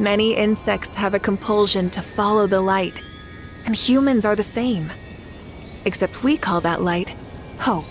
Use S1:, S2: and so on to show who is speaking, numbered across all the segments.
S1: Many insects have a compulsion to follow the light, and humans are the same. Except we call that light hope.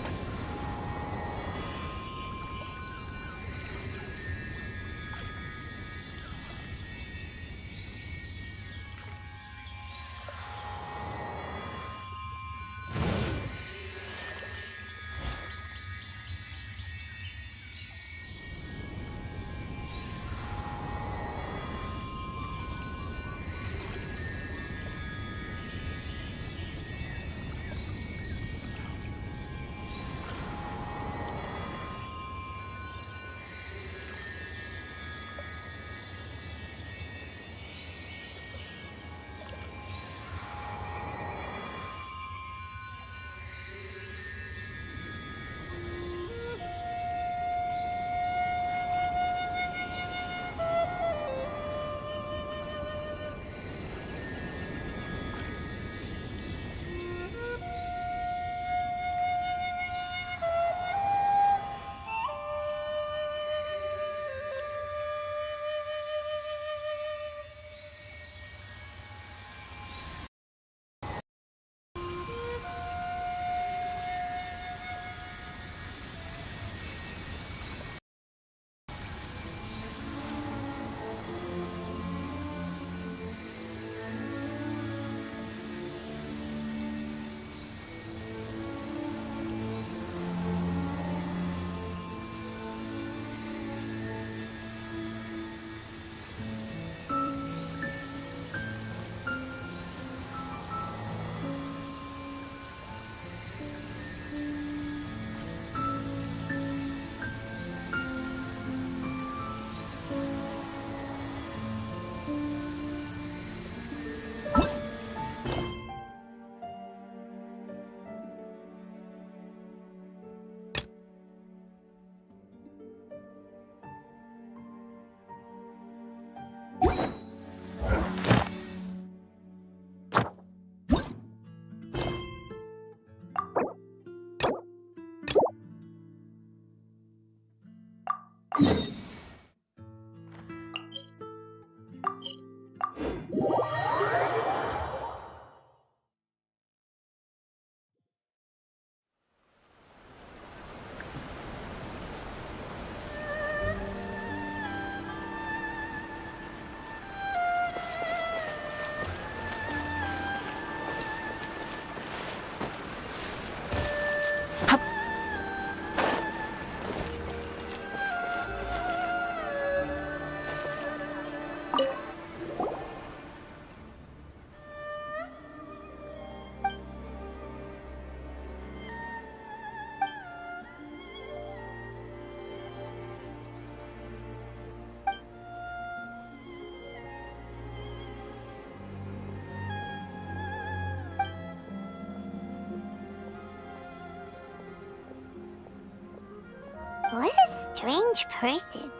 S2: What a strange person.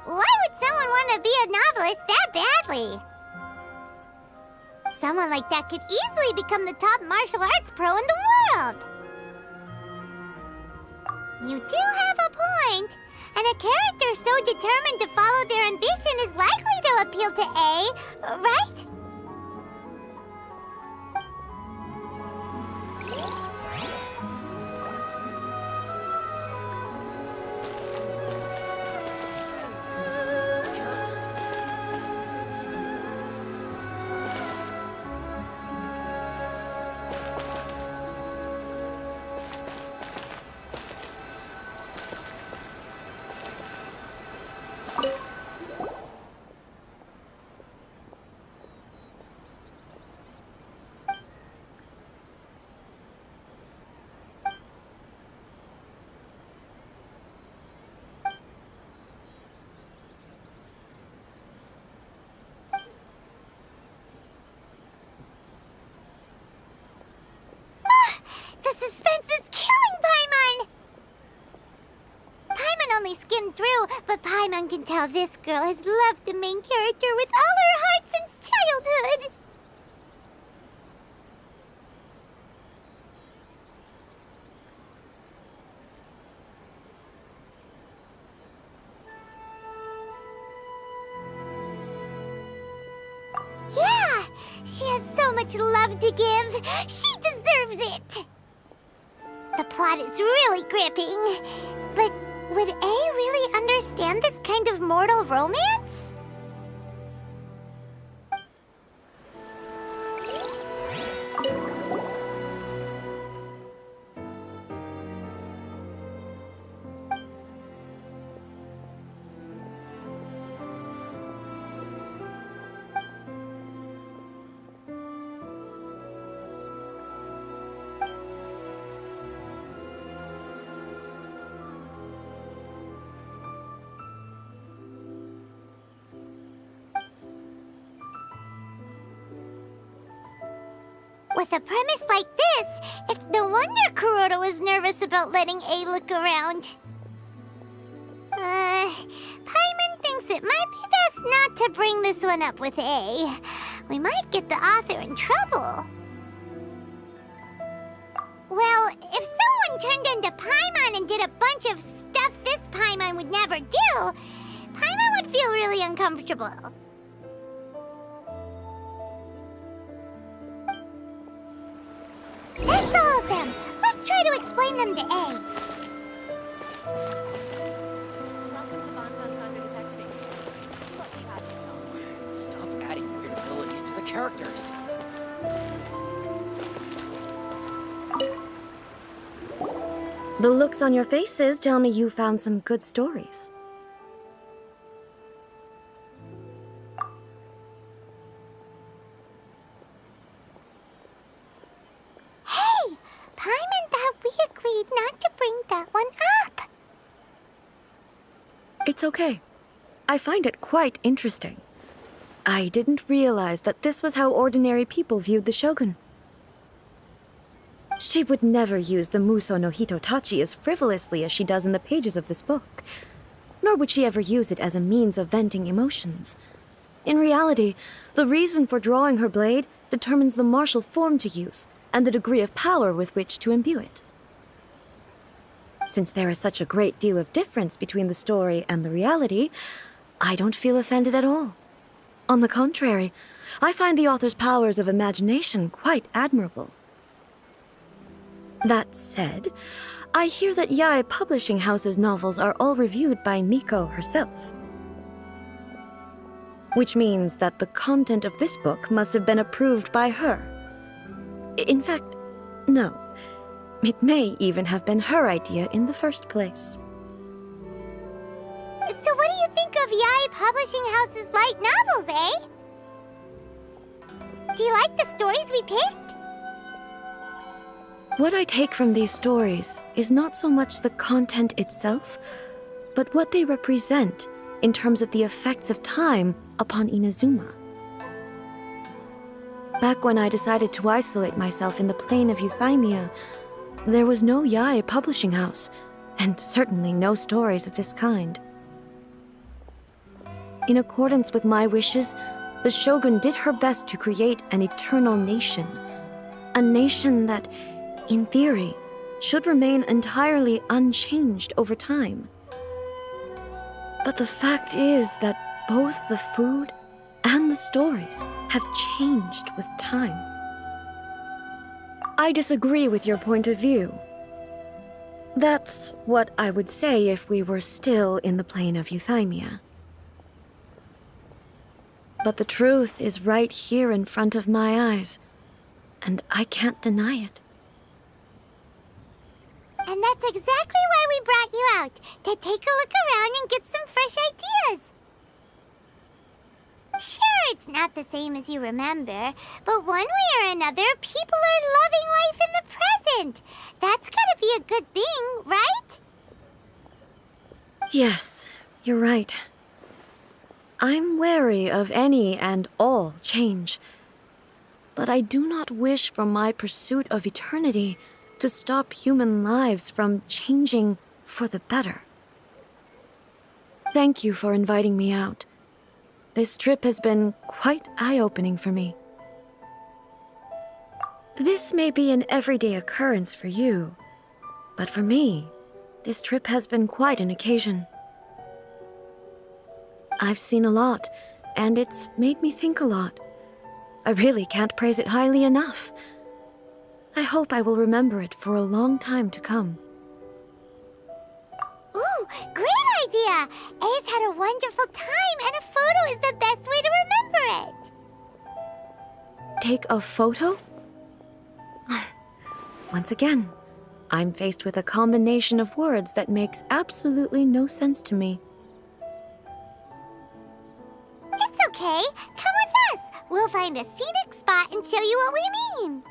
S2: Why would someone want to be a novelist that badly? Someone like that could easily become the top martial arts pro in the world. You do have a point. And a character so determined to follow their ambition is likely to appeal to A, right? The suspense is killing Paimon! Paimon only skimmed through, but Paimon can tell this girl has loved the main character with all her heart since childhood. much love to give. She deserves it. The plot is really gripping. But would A really understand this kind of mortal romance? With a premise like this, it's no wonder Kuroda was nervous about letting A look around. Paimon thinks it might be best not to bring this one up with A. We might get the author in trouble. Well, if someone turned into Paimon and did a bunch of stuff this Paimon would never do, Paimon would feel really uncomfortable. That's all of them. Let's try to explain them to A.
S3: Welcome to Bonton Saga Detective. What do you have to tell?
S4: Stop adding weird abilities to the characters.
S5: The looks on your faces tell me you found some good stories.
S2: Hey! Paimon thought we agreed not to bring that one up.
S5: It's okay. I find it quite interesting. I didn't realize that this was how ordinary people viewed the Shogun. She would never use the Muso no Hitotachi as frivolously as she does in the pages of this book. Nor would she ever use it as a means of venting emotions. In reality, the reason for drawing her blade determines the martial form to use and the degree of power with which to imbue it. Since there is such a great deal of difference between the story and the reality, I don't feel offended at all. On the contrary, I find the author's powers of imagination quite admirable. That said, I hear that Yae Publishing House's novels are all reviewed by Miko herself. Which means that the content of this book must have been approved by her. In fact, no. It may even have been her idea in the first place.
S2: So what do you think of Yae Publishing House's light novels, eh? Do you like the stories we picked?
S5: What I take from these stories is not so much the content itself, but what they represent in terms of the effects of time upon Inazuma. Back when I decided to isolate myself in the plane of Euthymia, there was no Yae Publishing House, and certainly no stories of this kind. In accordance with my wishes, the Shogun did her best to create an eternal nation. A nation that, in theory, should remain entirely unchanged over time. But the fact is that both the food and the stories have changed with time. I disagree with your point of view. That's what I would say if we were still in the plane of Euthymia. But the truth is right here in front of my eyes, and I can't deny it.
S2: And that's exactly why we brought you out, to take a look around and get some fresh ideas. Sure, it's not the same as you remember, but one way or another, people are loving life in the present. That's gotta be a good thing, right?
S5: Yes, you're right. I'm wary of any and all change, but I do not wish for my pursuit of eternity to stop human lives from changing for the better. Thank you for inviting me out. This trip has been quite eye-opening for me. This may be an everyday occurrence for you, but for me, this trip has been quite an occasion. I've seen a lot, and it's made me think a lot. I really can't praise it highly enough. I hope I will remember it for a long time to come.
S2: Ooh, great idea! A's had a wonderful time, and a photo is the best way to remember it.
S5: Take a photo? Once again, I'm faced with a combination of words that makes absolutely no sense to me.
S2: It's okay. Come with us. We'll find a scenic spot and show you what we mean.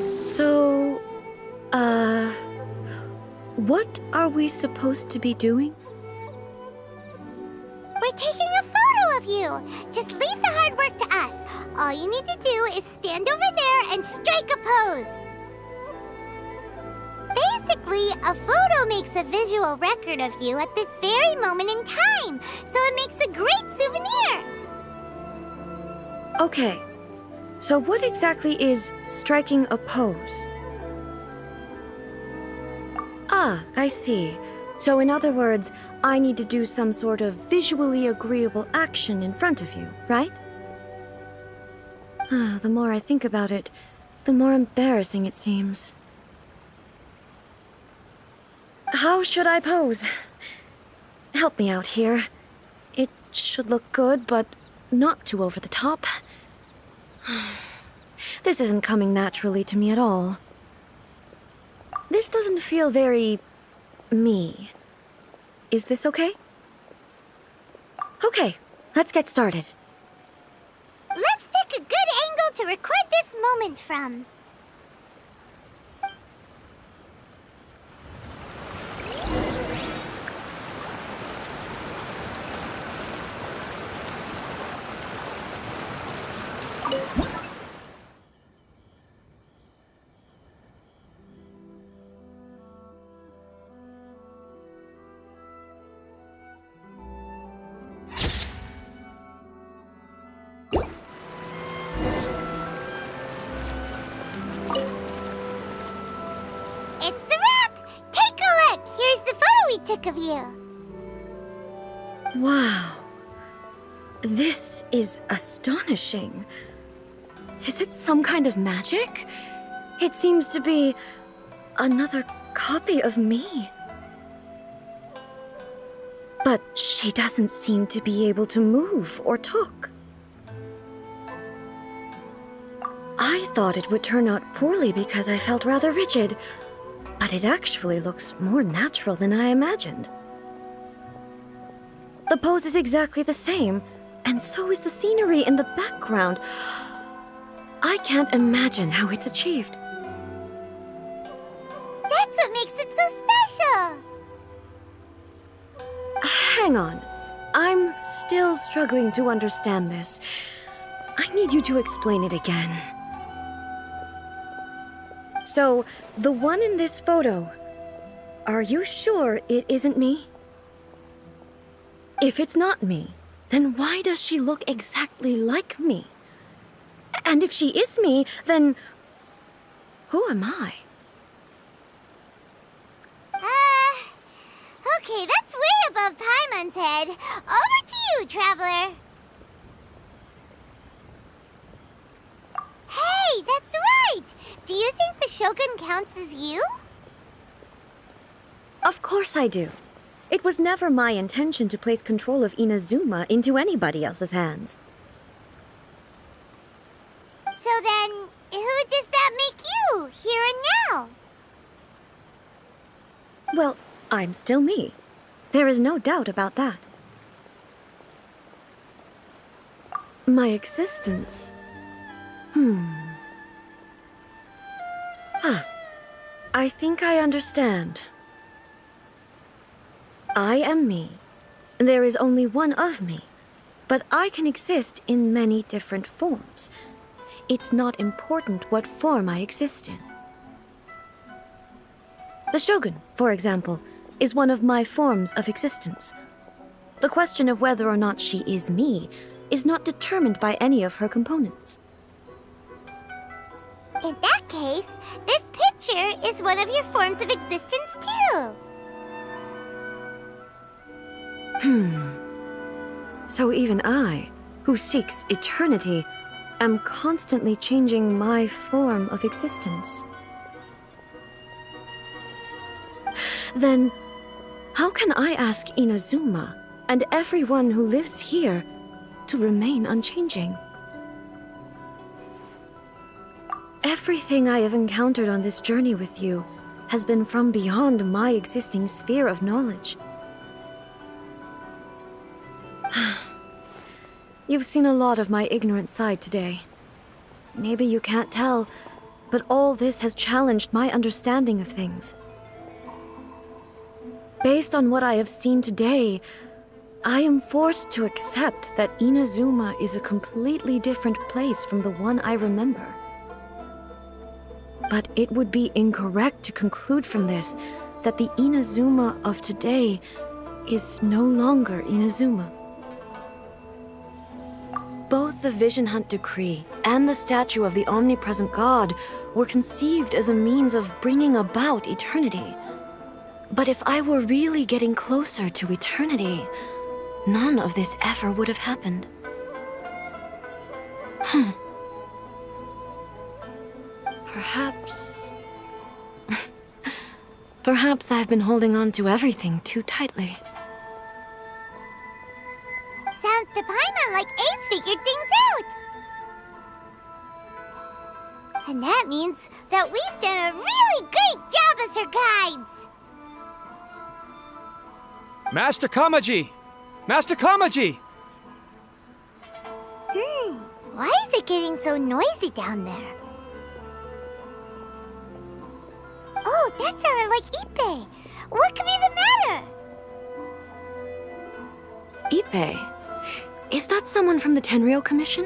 S5: So, what are we supposed to be doing?
S2: We're taking a photo of you. Just leave the hard work to us. All you need to do is stand over there and strike a pose. Basically, a photo makes a visual record of you at this very moment in time, so it makes a great souvenir.
S5: Okay, so what exactly is striking a pose? Ah, I see. So in other words, I need to do some sort of visually agreeable action in front of you, right? The more I think about it, the more embarrassing it seems. How should I pose? Help me out here. It should look good, but not too over the top. This isn't coming naturally to me at all. This doesn't feel very me. Is this okay? Okay, let's get started.
S2: Let's pick a good angle to record this moment from. It's a wrap! Take a look! Here's the photo we took of you.
S5: Wow. This is astonishing. Is it some kind of magic? It seems to be another copy of me. But she doesn't seem to be able to move or talk. I thought it would turn out poorly because I felt rather rigid, but it actually looks more natural than I imagined. The pose is exactly the same, and so is the scenery in the background. I can't imagine how it's achieved.
S2: That's what makes it so special.
S5: Hang on. I'm still struggling to understand this. I need you to explain it again. So, the one in this photo, are you sure it isn't me? If it's not me, then why does she look exactly like me? And if she is me, then who am I?
S2: Okay, that's way above Paimon's head. Over to you, Traveler. Hey, that's right! Do you think the Shogun counts as you?
S5: Of course I do. It was never my intention to place control of Inazuma into anybody else's hands.
S2: So then, who does that make you, here and now?
S5: Well, I'm still me. There is no doubt about that. My existence... I think I understand. I am me. There is only one of me, but I can exist in many different forms. It's not important what form I exist in. The Shogun, for example, is one of my forms of existence. The question of whether or not she is me is not determined by any of her components.
S2: In that case, this picture is one of your forms of existence too.
S5: So even I, who seeks eternity, am constantly changing my form of existence. Then, how can I ask Inazuma and everyone who lives here to remain unchanging? Everything I have encountered on this journey with you has been from beyond my existing sphere of knowledge. You've seen a lot of my ignorant side today. Maybe you can't tell, but all this has challenged my understanding of things. Based on what I have seen today, I am forced to accept that Inazuma is a completely different place from the one I remember. But it would be incorrect to conclude from this that the Inazuma of today is no longer Inazuma. Both the Vision Hunt Decree and the statue of the Omnipresent God were conceived as a means of bringing about eternity. But if I were really getting closer to eternity, none of this ever would have happened. Perhaps... Perhaps I've been holding on to everything too tightly.
S2: Sounds to Paimon like Ace figured things out. And that means that we've done a really great job as her guides.
S6: Master Kamaji! Master Kamaji!
S2: Why is it getting so noisy down there? Oh, that sounded like Ippei. What could be the matter?
S5: Ippei? Is that someone from the Tenryou Commission?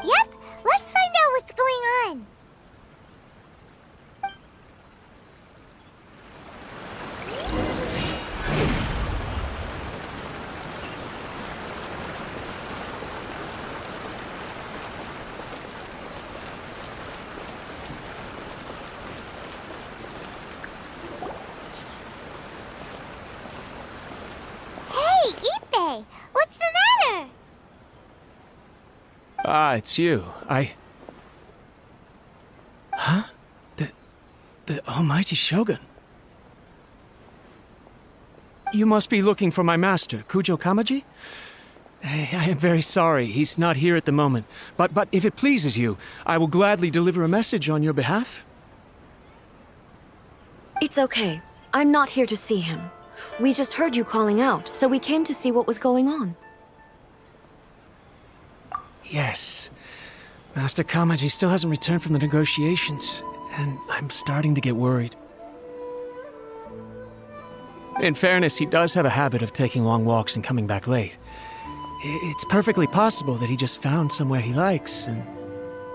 S2: Yep, let's find out what's going on. Hey, Ippei, what's the matter?
S6: Ah, it's you. Huh? The Almighty Shogun. You must be looking for my master, Kujo Kamaji? I am very sorry, he's not here at the moment. But if it pleases you, I will gladly deliver a message on your behalf.
S5: It's okay. I'm not here to see him. We just heard you calling out, so we came to see what was going on.
S6: Yes. Master Kamaji still hasn't returned from the negotiations, and I'm starting to get worried. In fairness, he does have a habit of taking long walks and coming back late. It's perfectly possible that he just found somewhere he likes and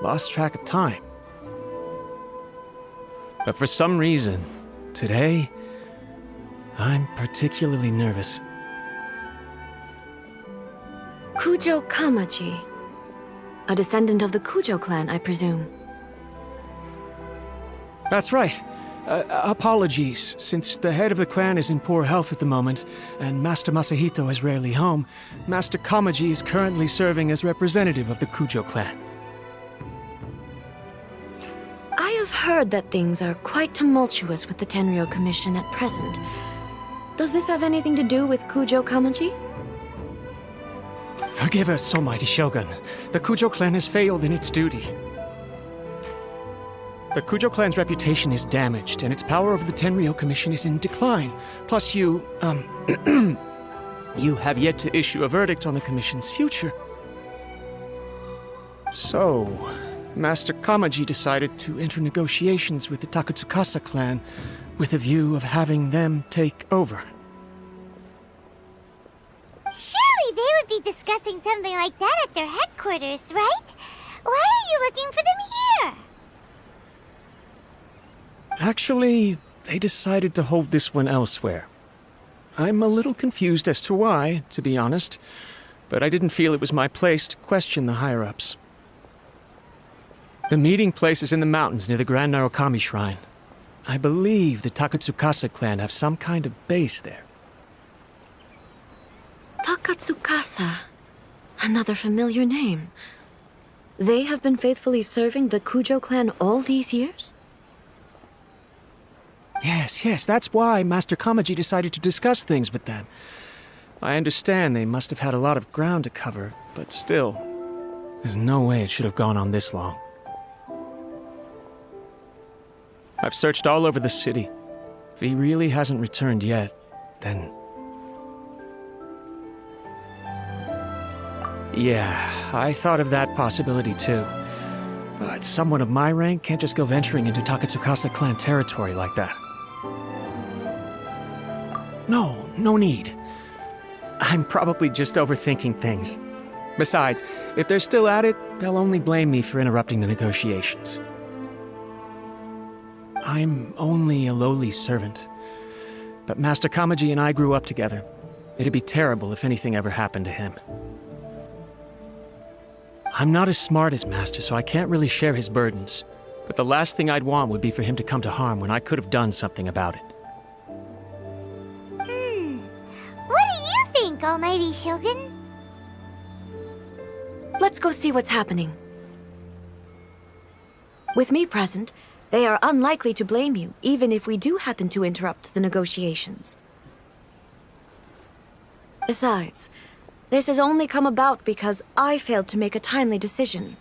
S6: lost track of time. But for some reason, today, I'm particularly nervous.
S5: Kujo Kamaji. A descendant of the Kujo clan, I presume.
S6: That's right. Apologies, since the head of the clan is in poor health at the moment, and Master Masahito is rarely home, Master Kamaji is currently serving as representative of the Kujo clan.
S5: I have heard that things are quite tumultuous with the Tenryou Commission at present. Does this have anything to do with Kujo Kamaji?
S6: Forgive us, Almighty Shogun. The Kujo clan has failed in its duty. The Kujo clan's reputation is damaged, and its power over the Tenryou Commission is in decline. Plus you have yet to issue a verdict on the Commission's future. So, Master Kamaji decided to enter negotiations with the Takatsukasa clan with a view of having them take over.
S2: Surely they would be discussing something like that at their headquarters, right? Why are you looking for them here?
S6: Actually, they decided to hold this one elsewhere. I'm a little confused as to why, to be honest, but I didn't feel it was my place to question the higher-ups. The meeting place is in the mountains near the Grand Narukami Shrine. I believe the Takatsukasa clan have some kind of base there.
S5: Takatsukasa. Another familiar name. They have been faithfully serving the Kujo clan all these years?
S6: Yes, that's why Master Kamaji decided to discuss things with them. I understand they must have had a lot of ground to cover, but still, there's no way it should have gone on this long. I've searched all over the city. If he really hasn't returned yet, then... Yeah, I thought of that possibility too. But someone of my rank can't just go venturing into Takatsukasa clan territory like that. No need. I'm probably just overthinking things. Besides, if they're still at it, they'll only blame me for interrupting the negotiations. I'm only a lowly servant. But Master Kamaji and I grew up together. It'd be terrible if anything ever happened to him. I'm not as smart as Master, so I can't really share his burdens. But the last thing I'd want would be for him to come to harm when I could have done something about it.
S2: What do you think, Almighty Shogun?
S5: Let's go see what's happening. With me present, they are unlikely to blame you, even if we do happen to interrupt the negotiations. Besides, this has only come about because I failed to make a timely decision.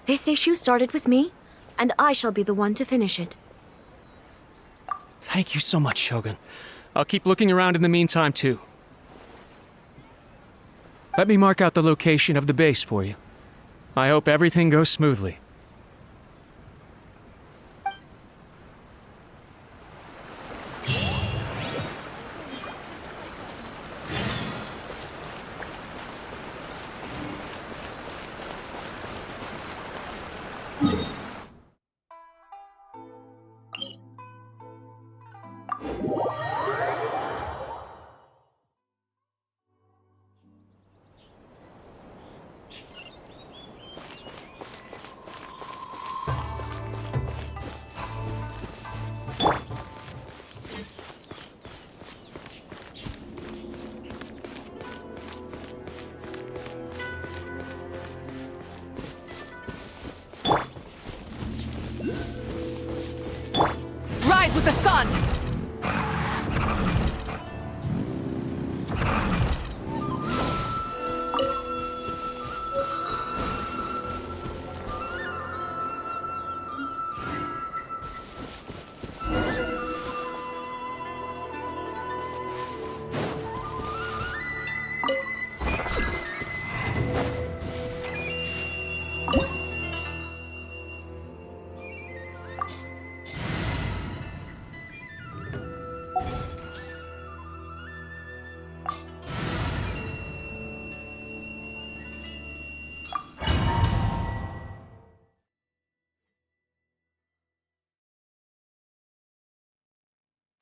S5: This issue started with me, and I shall be the one to finish it.
S6: Thank you so much, Shogun. I'll keep looking around in the meantime, too. Let me mark out the location of the base for you. I hope everything goes smoothly.
S1: Rise with the sun!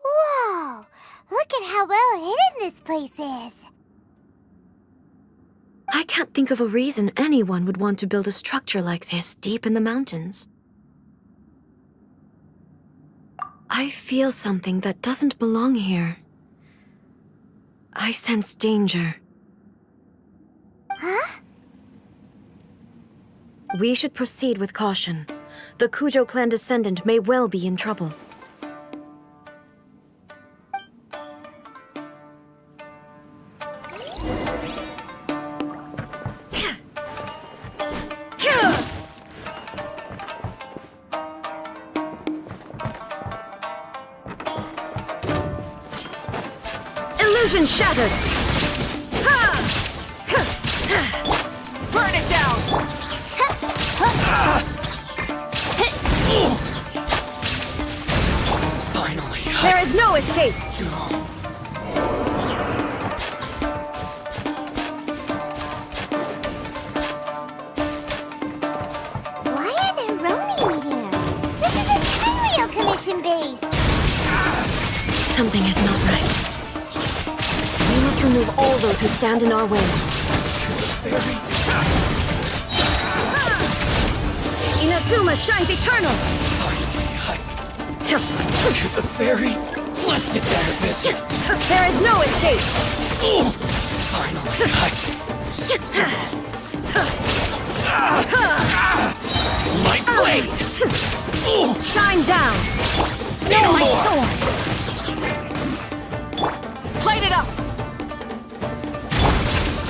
S2: Whoa! Look at how well hidden this place is.
S5: I can't think of a reason anyone would want to build a structure like this deep in the mountains. I feel something that doesn't belong here. I sense danger.
S2: Huh?
S5: We should proceed with caution. The Kujo clan descendant may well be in trouble. Illusion shattered!
S1: Burn it down!
S4: Finally.
S5: There is no escape!
S2: Why are there Ronin here? This is a Tenryou Commission base!
S5: all those who stand in our way. Inazuma shines eternal!
S4: To the ferry. Let's get down to business.
S5: There is no escape!
S4: Finally. My blade.
S5: Shine down!
S4: Say no more.
S1: Light it up!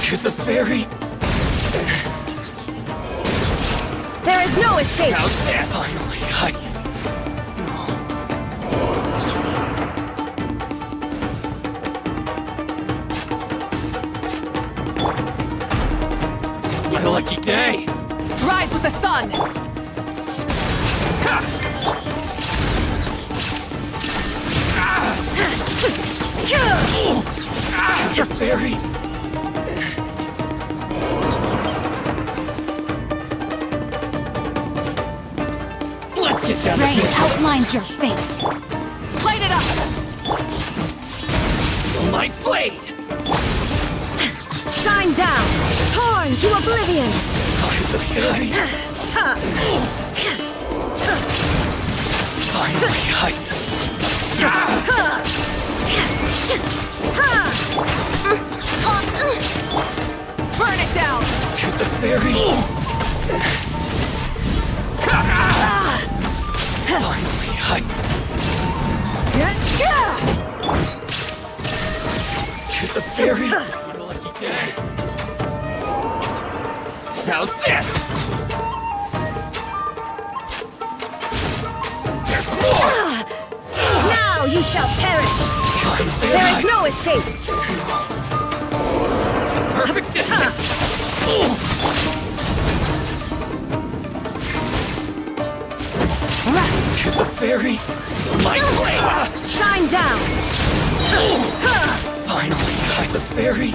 S4: To the ferry.
S5: There is no escape!
S4: How's that? Finally. It's my lucky day.
S1: Rise with the sun!
S4: The ferry. Let's get down to
S2: Rain
S4: business.
S2: outlines your fate.
S1: Light it up!
S4: My blade.
S5: Shine down! Torn to oblivion!
S1: Burn it down!
S4: To the ferry. To the ferry. My lucky day. How's this? There's more.
S5: Now you shall perish! There is no escape!
S4: Perfect distance. To the ferry. My blade.
S5: Shine down!
S4: Finally, the ferry.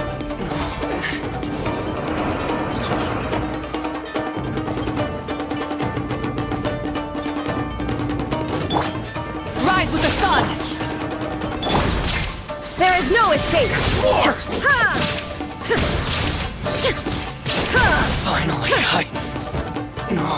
S1: Rise with the sun!
S5: There is no escape!
S4: More.
S5: Ha!
S4: Finally, no.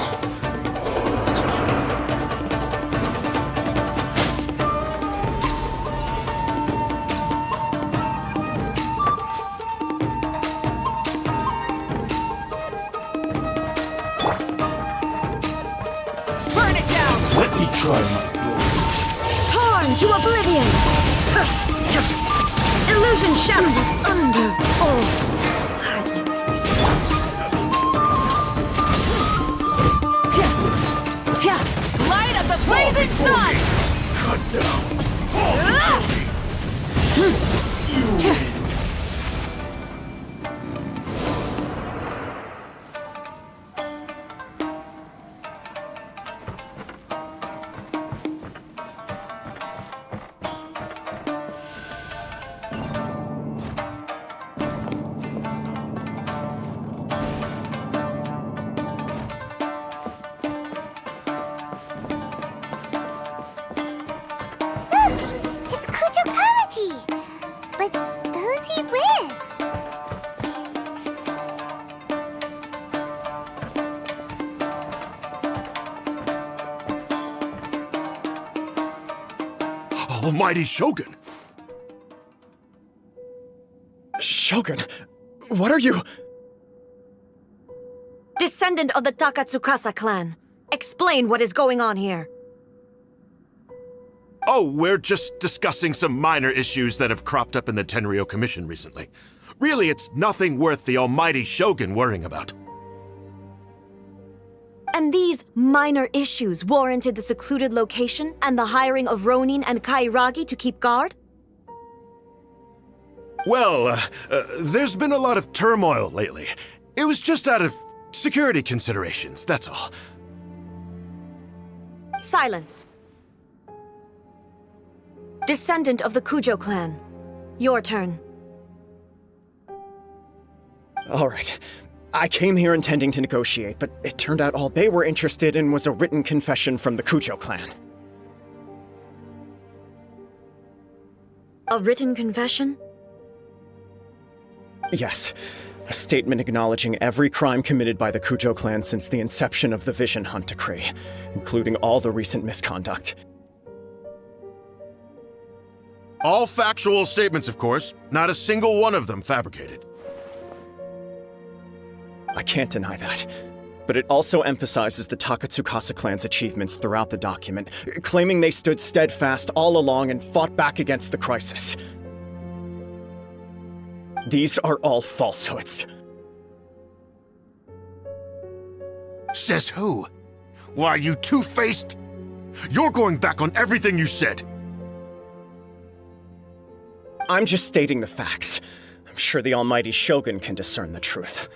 S1: Burn it down!
S7: Let me try my glory.
S5: Torn to oblivion! Illusion shadow under all silent.
S1: Light of the blazing sun!
S7: Cut down.
S2: It's Kujo Kamaji! But who's he with?
S7: Almighty Shogun!
S8: Shogun, what are you?
S5: Descendant of the Takatsukasa clan. Explain what is going on here.
S7: Oh, we're just discussing some minor issues that have cropped up in the Tenryo Commission recently. Really, it's nothing worth the Almighty Shogun worrying about.
S5: And these minor issues warranted the secluded location and the hiring of Ronin and Kairagi to keep guard?
S7: Well, there's been a lot of turmoil lately. It was just out of security considerations, that's all.
S5: Silence. Descendant of the Kujo clan. Your turn.
S8: All right. I came here intending to negotiate, but it turned out all they were interested in was a written confession from the Kujo clan.
S5: A written confession?
S8: Yes. A statement acknowledging every crime committed by the Kujo clan since the inception of the Vision Hunt Decree, including all the recent misconduct.
S7: All factual statements, of course. Not a single one of them fabricated.
S8: I can't deny that. But it also emphasizes the Takatsukasa clan's achievements throughout the document, claiming they stood steadfast all along and fought back against the crisis. These are all falsehoods.
S7: Says who? Why, you two-faced... You're going back on everything you said.
S8: I'm just stating the facts. I'm sure the almighty Shogun can discern the truth.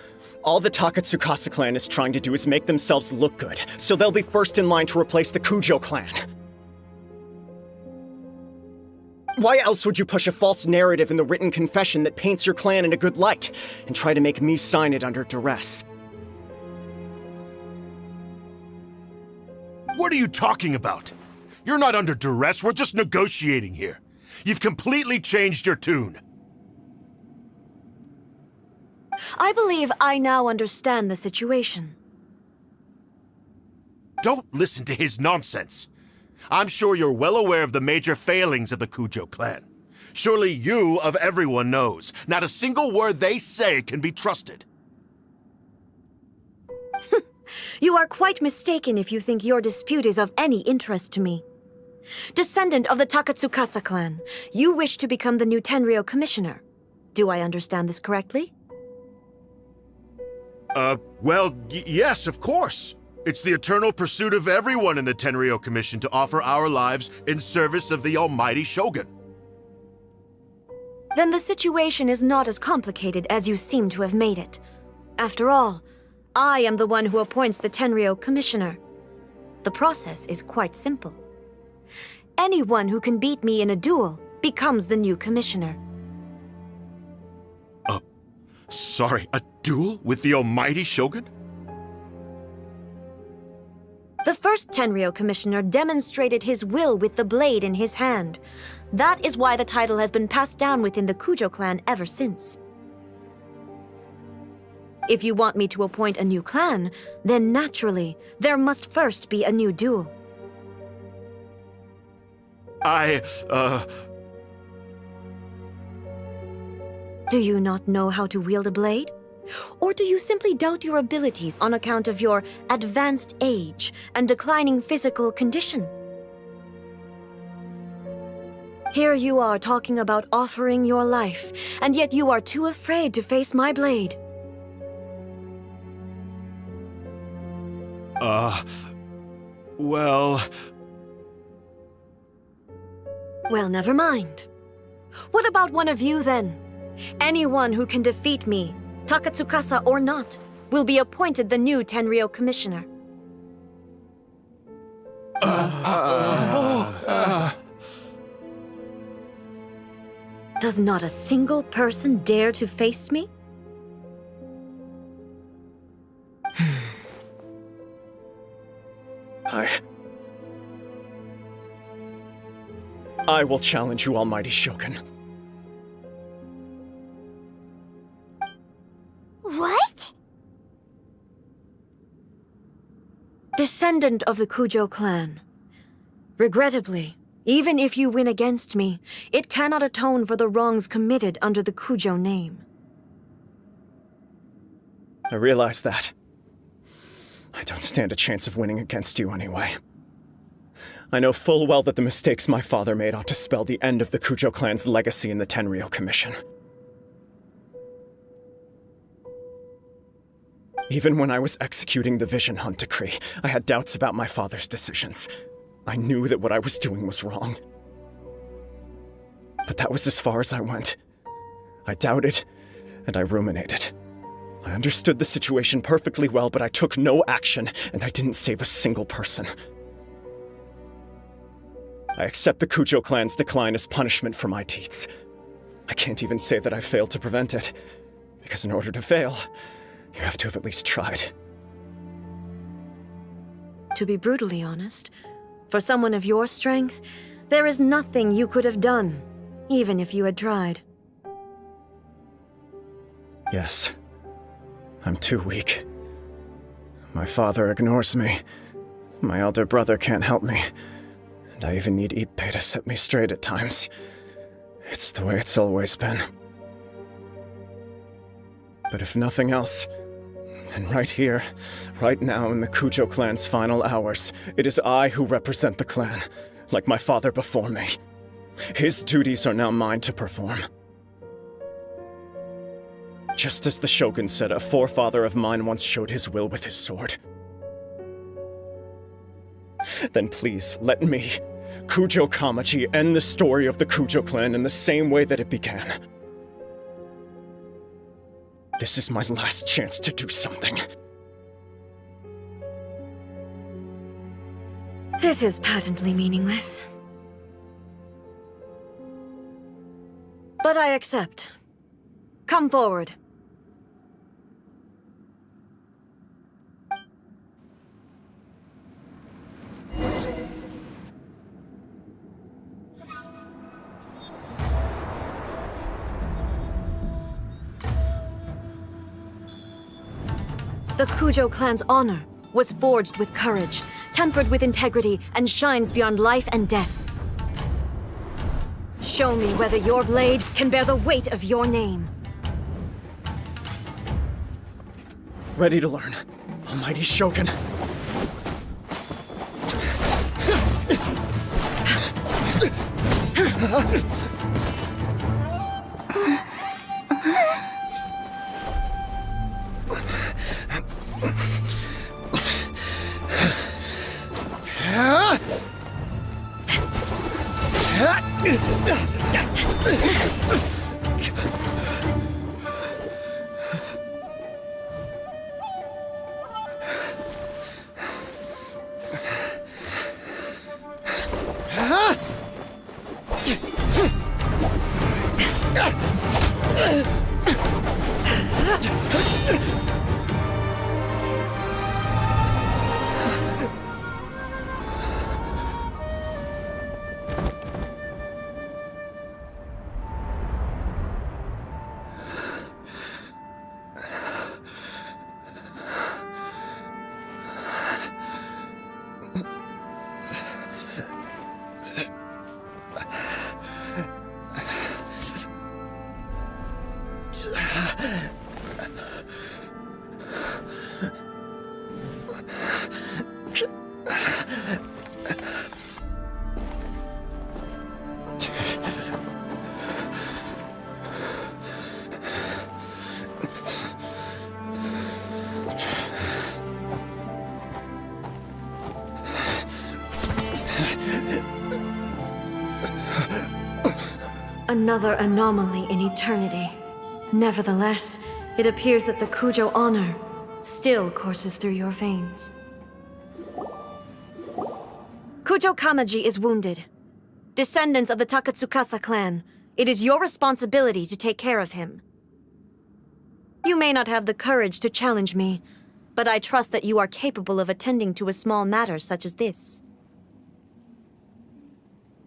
S8: All the Takatsukasa clan is trying to do is make themselves look good, so they'll be first in line to replace the Kujo clan. Why else would you push a false narrative in the written confession that paints your clan in a good light, and try to make me sign it under duress?
S7: What are you talking about? You're not under duress, we're just negotiating here. You've completely changed your tune.
S5: I believe I now understand the situation.
S7: Don't listen to his nonsense. I'm sure you're well aware of the major failings of the Kujo clan. Surely you, of everyone, knows. Not a single word they say can be trusted.
S5: You are quite mistaken if you think your dispute is of any interest to me. Descendant of the Takatsukasa clan, you wish to become the new Tenryou commissioner. Do I understand this correctly?
S7: Well, yes, of course. It's the eternal pursuit of everyone in the Tenryou Commission to offer our lives in service of the almighty Shogun.
S5: Then the situation is not as complicated as you seem to have made it. After all, I am the one who appoints the Tenryou commissioner. The process is quite simple. Anyone who can beat me in a duel becomes the new commissioner.
S7: Sorry, a duel with the almighty Shogun?
S5: The first Tenryou commissioner demonstrated his will with the blade in his hand. That is why the title has been passed down within the Kujo clan ever since. If you want me to appoint a new clan, then naturally, there must first be a new duel. Do you not know how to wield a blade? Or do you simply doubt your abilities on account of your advanced age and declining physical condition? Here you are talking about offering your life, and yet you are too afraid to face my blade.
S7: Well...
S5: Well, never mind. What about one of you, then? Anyone who can defeat me, Takatsukasa or not, will be appointed the new Tenryou commissioner. Does not a single person dare to face me?
S8: I will challenge you, almighty Shogun.
S2: What?
S5: Descendant of the Kujo clan. Regrettably, even if you win against me, it cannot atone for the wrongs committed under the Kujo name.
S8: I realize that. I don't stand a chance of winning against you anyway. I know full well that the mistakes my father made ought to spell the end of the Kujo clan's legacy in the Tenryou Commission. Even when I was executing the Vision Hunt Decree, I had doubts about my father's decisions. I knew that what I was doing was wrong. But that was as far as I went. I doubted, and I ruminated. I understood the situation perfectly well, but I took no action, and I didn't save a single person. I accept the Kujo clan's decline as punishment for my deeds. I can't even say that I failed to prevent it, because in order to fail, you have to have at least tried.
S5: To be brutally honest, for someone of your strength, there is nothing you could have done, even if you had tried.
S8: Yes. I'm too weak. My father ignores me. My elder brother can't help me. And I even need Ippei to set me straight at times. It's the way it's always been. But if nothing else, then right here, right now in the Kujo clan's final hours, it is I who represent the clan, like my father before me. His duties are now mine to perform. Just as the Shogun said, a forefather of mine once showed his will with his sword. Then please, let me, Kujo Kamaji, end the story of the Kujo clan in the same way that it began. This is my last chance to do something.
S5: This is patently meaningless. But I accept. Come forward. The Kujo clan's honor was forged with courage, tempered with integrity, and shines beyond life and death. Show me whether your blade can bear the weight of your name.
S8: Ready to learn, Almighty Shogun.
S5: Another anomaly in eternity. Nevertheless, it appears that the Kujo honor still courses through your veins. Kujo Kamaji is wounded. Descendants of the Takatsukasa clan, it is your responsibility to take care of him. You may not have the courage to challenge me, but I trust that you are capable of attending to a small matter such as this.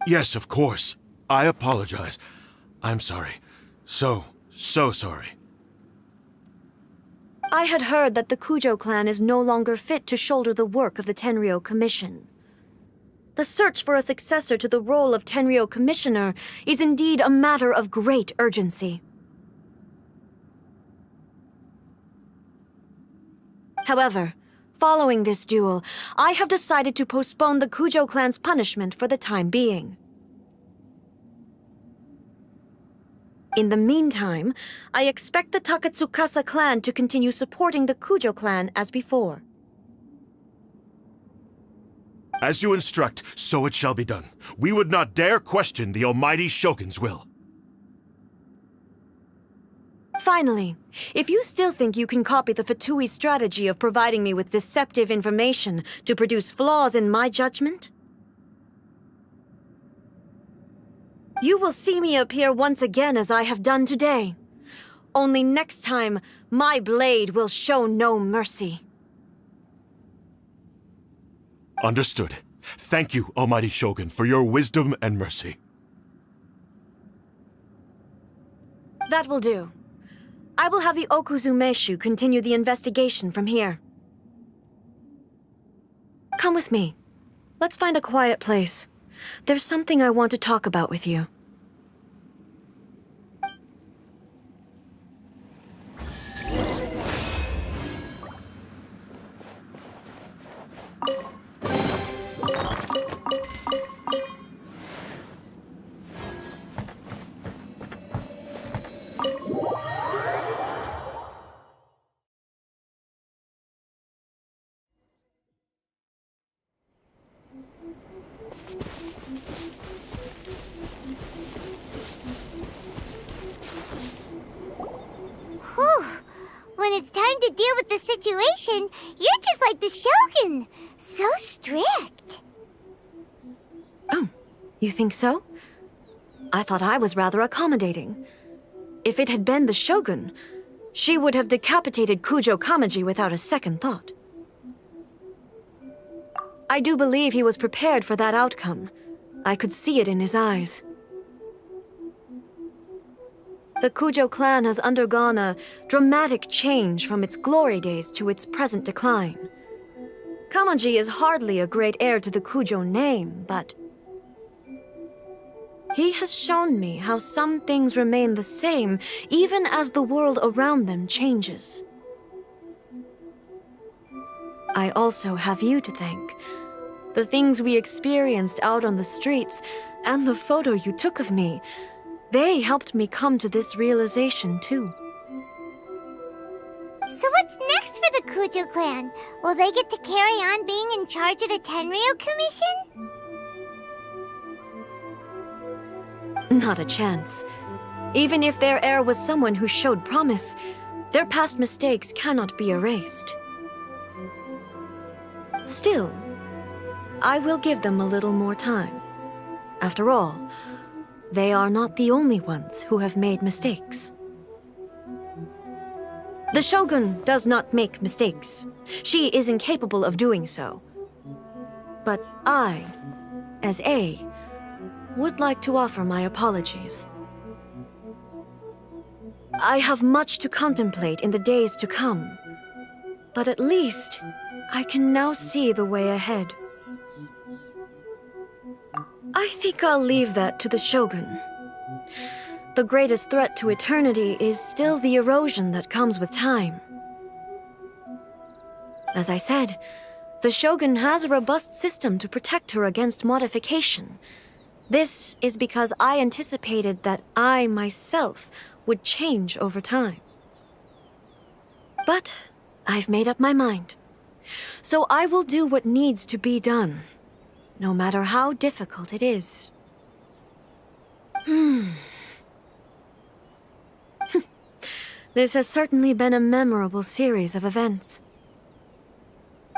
S7: Yes, of course. I apologize. I'm sorry. So sorry.
S5: I had heard that the Kujo clan is no longer fit to shoulder the work of the Tenryou Commission. The search for a successor to the role of Tenryou Commissioner is indeed a matter of great urgency. However, following this duel, I have decided to postpone the Kujo clan's punishment for the time being. In the meantime, I expect the Takatsukasa clan to continue supporting the Kujo clan as before.
S7: As you instruct, so it shall be done. We would not dare question the Almighty Shogun's will.
S5: Finally, if you still think you can copy the Fatui strategy of providing me with deceptive information to produce flaws in my judgment, you will see me appear once again as I have done today. Only next time, my blade will show no mercy.
S7: Understood. Thank you, Almighty Shogun, for your wisdom and mercy.
S5: That will do. I will have the Okuzumeshu continue the investigation from here. Come with me. Let's find a quiet place. There's something I want to talk about with you.
S2: Whew. When it's time to deal with the situation, you're just like the Shogun. So strict.
S5: Oh, you think so? I thought I was rather accommodating. If it had been the Shogun, she would have decapitated Kujo Kamaji without a second thought. I do believe he was prepared for that outcome. I could see it in his eyes. The Kujo clan has undergone a dramatic change from its glory days to its present decline. Kamaji is hardly a great heir to the Kujo name, but he has shown me how some things remain the same even as the world around them changes. I also have you to thank. The things we experienced out on the streets and the photo you took of me, they helped me come to this realization too.
S2: So what's next for the Kujo clan? Will they get to carry on being in charge of the Tenryu Commission?
S5: Not a chance. Even if their heir was someone who showed promise, their past mistakes cannot be erased. Still, I will give them a little more time. After all, they are not the only ones who have made mistakes. The Shogun does not make mistakes. She is incapable of doing so. But I, as A, would like to offer my apologies. I have much to contemplate in the days to come, but at least I can now see the way ahead. I think I'll leave that to the Shogun. The greatest threat to eternity is still the erosion that comes with time. As I said, the Shogun has a robust system to protect her against modification. This is because I anticipated that I myself would change over time. But I've made up my mind. So I will do what needs to be done, no matter how difficult it is. This has certainly been a memorable series of events.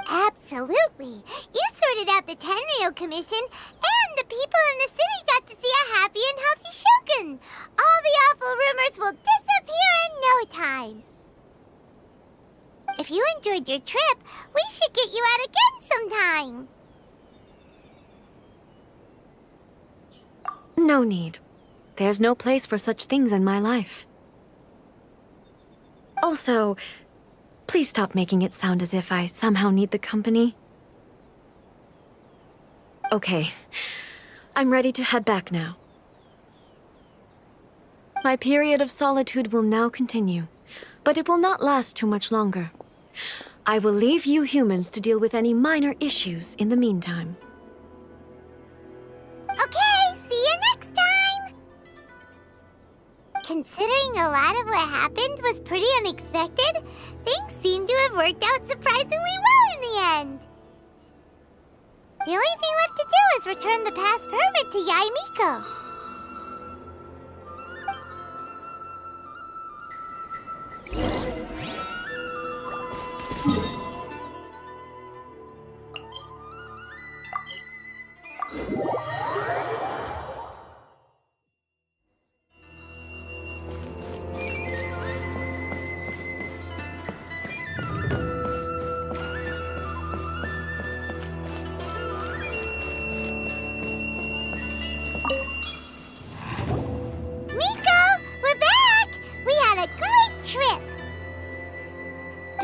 S2: Absolutely. You sorted out the Tenryu Commission, and the people in the city got to see a happy and healthy Shogun. All the awful rumors will disappear in no time. If you enjoyed your trip, we should get you out again sometime.
S5: No need. There's no place for such things in my life. Also, please stop making it sound as if I somehow need the company. Okay, I'm ready to head back now. My period of solitude will now continue, but it will not last too much longer. I will leave you humans to deal with any minor issues in the meantime.
S2: Okay, see you next time! Considering a lot of what happened was pretty unexpected, things seem to have worked out surprisingly well in the end. The only thing left to do is return the past permit to Yaimiko.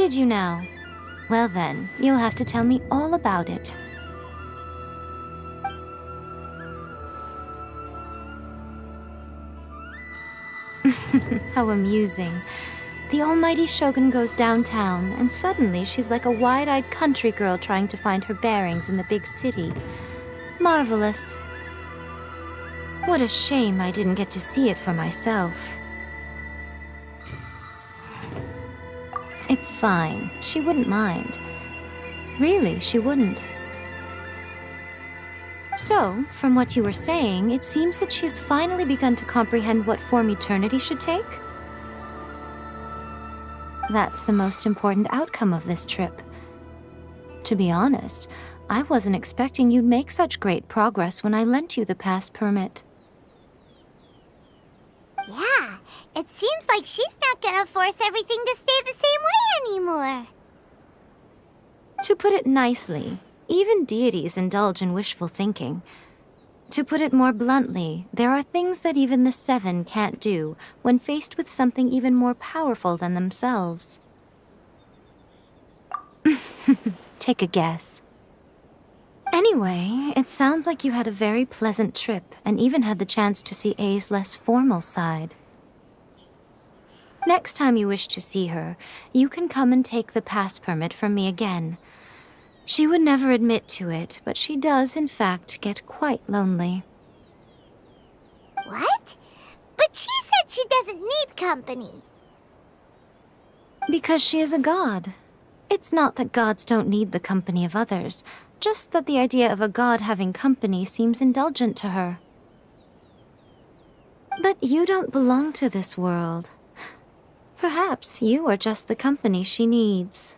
S9: did you now? Well then, you'll have to tell me all about it. How amusing. The almighty Shogun goes downtown, and suddenly she's like a wide-eyed country girl trying to find her bearings in the big city. Marvelous. What a shame I didn't get to see it for myself. It's fine. She wouldn't mind. Really, she wouldn't. So, from what you were saying, it seems that she has finally begun to comprehend what form eternity should take? That's the most important outcome of this trip. To be honest, I wasn't expecting you'd make such great progress when I lent you the pass permit.
S2: Yeah, it seems like she's not gonna force everything to stay the same way anymore.
S9: To put it nicely, even deities indulge in wishful thinking. To put it more bluntly, there are things that even the Seven can't do when faced with something even more powerful than themselves. Take a guess. Anyway, it sounds like you had a very pleasant trip and even had the chance to see A's less formal side. Next time you wish to see her, you can come and take the pass permit from me again. She would never admit to it, but she does, in fact, get quite lonely.
S2: What? But she said she doesn't need company.
S9: Because she is a god. It's not that gods don't need the company of others, just that the idea of a god having company seems indulgent to her. But you don't belong to this world. Perhaps you are just the company she needs.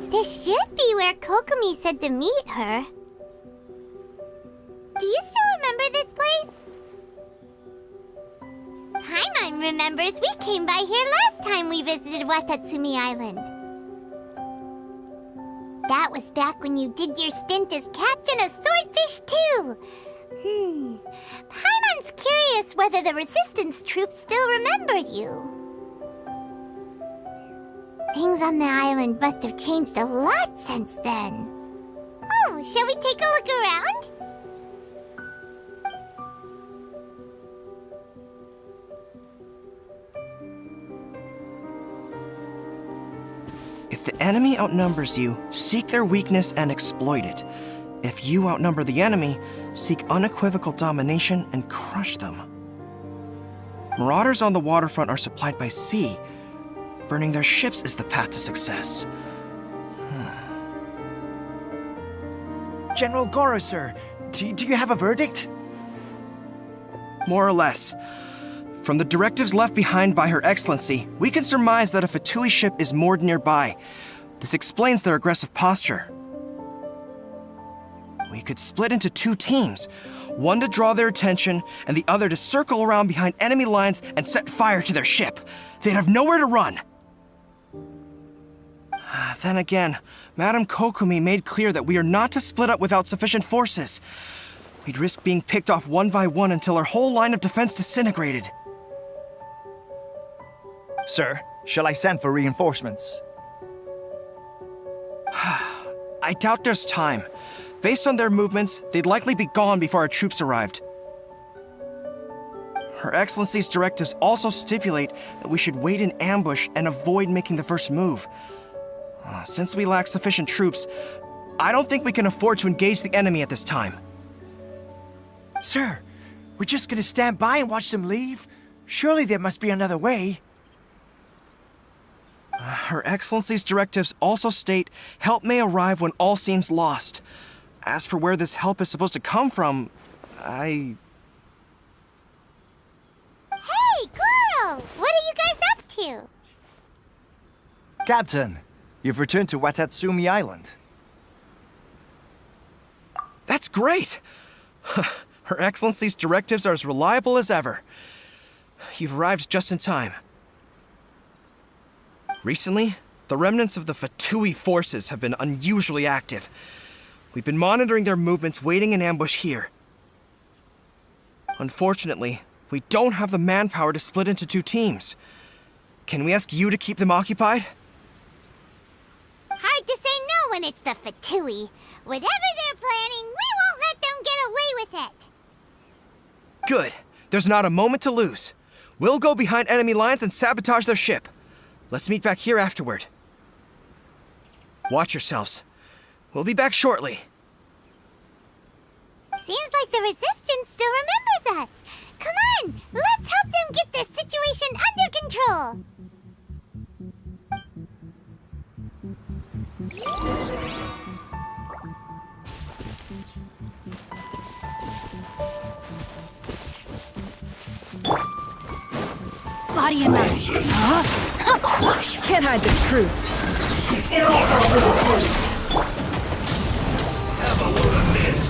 S2: This should be where Kokomi said to meet her. Do you still remember this place? Paimon remembers we came by here last time we visited Watatsumi Island. That was back when you did your stint as captain of Swordfish too. Paimon's curious whether the resistance troops still remember you. Things on the island must have changed a lot since then. Oh, shall we take a look around?
S10: If the enemy outnumbers you, seek their weakness and exploit it. If you outnumber the enemy, seek unequivocal domination and crush them. Marauders on the waterfront are supplied by sea. Burning their ships is the path to success.
S4: General Goro, sir, do you have a verdict?
S10: More or less. From the directives left behind by Her Excellency, we can surmise that a Fatui ship is moored nearby. This explains their aggressive posture. We could split into two teams, one to draw their attention and the other to circle around behind enemy lines and set fire to their ship. They'd have nowhere to run. Then again, Madame Kokomi made clear that we are not to split up without sufficient forces. We'd risk being picked off one by one until our whole line of defense disintegrated.
S4: Sir, shall I send for reinforcements?
S10: I doubt there's time. Based on their movements, they'd likely be gone before our troops arrived. Her Excellency's directives also stipulate that we should wait in ambush and avoid making the first move. Since we lack sufficient troops, I don't think we can afford to engage the enemy at this time.
S4: Sir,
S11: We're just gonna stand by and watch them leave? Surely there must be another way.
S10: Her Excellency's directives also state help may arrive when all seems lost. As for where this help is supposed to come from,
S2: Hey, girl! What are you guys up to?
S11: Captain, you've returned to Watatsumi Island.
S10: That's great! Her Excellency's directives are as reliable as ever. You've arrived just in time. Recently, the remnants of the Fatui forces have been unusually active. We've been monitoring their movements, waiting in ambush here. Unfortunately, we don't have the manpower to split into 2 teams. Can we ask you to keep them occupied?
S2: Hard to say no when it's the Fatui. Whatever they're planning, we won't let them get away with it.
S10: Good. There's not a moment to lose. We'll go behind enemy lines and sabotage their ship. Let's meet back here afterward. Watch yourselves. We'll be back shortly.
S2: Seems like the Resistance still remembers us. Come on, let's help them get this situation under control.
S9: Body and mind.
S1: Can't hide the truth.
S4: Have a load of this.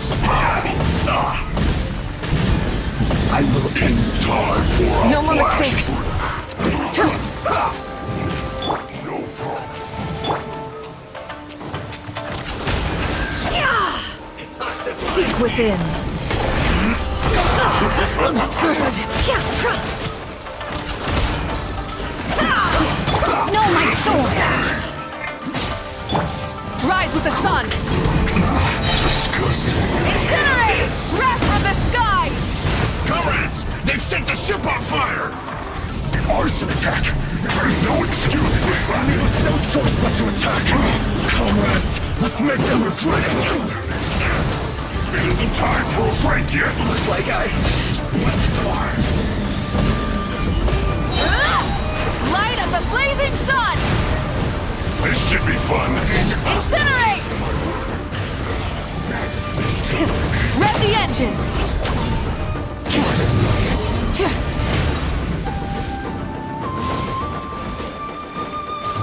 S4: I will end time for
S1: No more mistakes.
S4: No problem.
S1: Seek within. Absurd. No, my sword! Rise with the sun! Incinerate! Wrath from the sky!
S4: Comrades, they've set the ship on fire! An arson attack! There's no excuse! There leave us no choice but to attack! Comrades, let's make them regret it! It isn't time for a break yet! Looks like I went far.
S1: Light of the blazing sun!
S4: This should be fun!
S1: Incinerate! Rev the engines!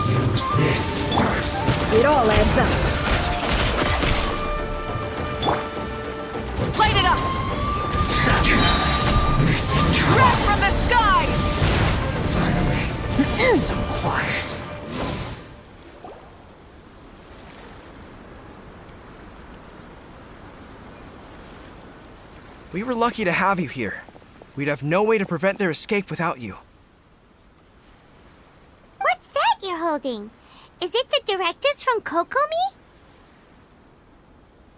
S4: Use this first.
S1: It all adds up. Light it up!
S4: This is true.
S1: Wrath from the sky!
S4: Finally, so quiet.
S10: We were lucky to have you here. We'd have no way to prevent their escape without you.
S2: What's that you're holding? Is it the directives from Kokomi?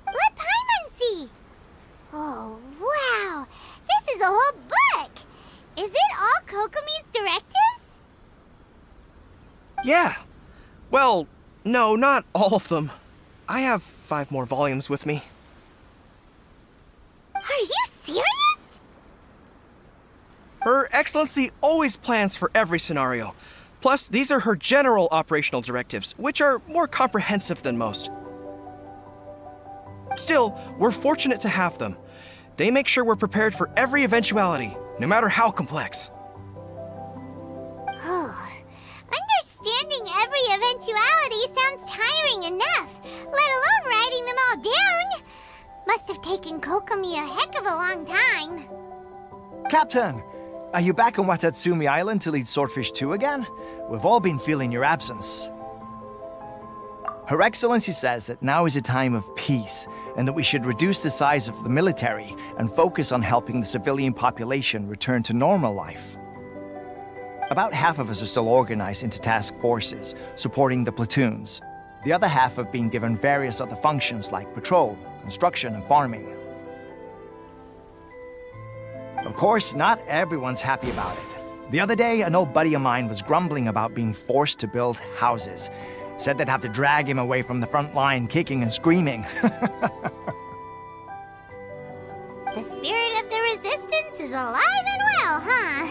S2: Let Paimon see! Oh, wow! This is a whole book! Is it all Kokomi's directives?
S10: Yeah. Well, no, not all of them. I have 5 more volumes with me.
S2: Are you serious?
S10: Her Excellency always plans for every scenario. Plus, these are her general operational directives, which are more comprehensive than most. Still, we're fortunate to have them. They make sure we're prepared for every eventuality, no matter how complex.
S2: Understanding every eventuality sounds tiring enough, let alone writing them all down. Must have taken Kokomi a heck of a long time.
S11: Captain, are you back on Watatsumi Island to lead Swordfish 2 again? We've all been feeling your absence. Her Excellency says that now is a time of peace, and that we should reduce the size of the military and focus on helping the civilian population return to normal life. About half of us are still organized into task forces, supporting the platoons. The other half have been given various other functions like patrol, construction, and farming. Of course, not everyone's happy about it. The other day, an old buddy of mine was grumbling about being forced to build houses. Said they'd have to drag him away from the front line, kicking and screaming.
S2: The spirit of the Resistance Prince is alive and well, huh?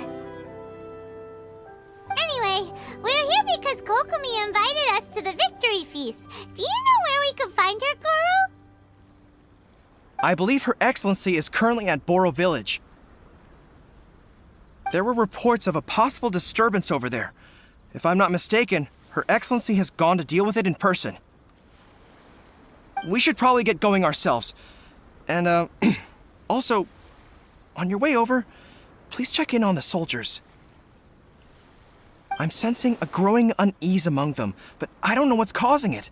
S2: Anyway, we're here because Kokomi invited us to the victory feast. Do you know where we can find her, Goro?
S10: I believe Her Excellency is currently at Boro Village. There were reports of a possible disturbance over there. If I'm not mistaken, Her Excellency has gone to deal with it in person. We should probably get going ourselves. And, also, on your way over, please check in on the soldiers. I'm sensing a growing unease among them, but I don't know what's causing it.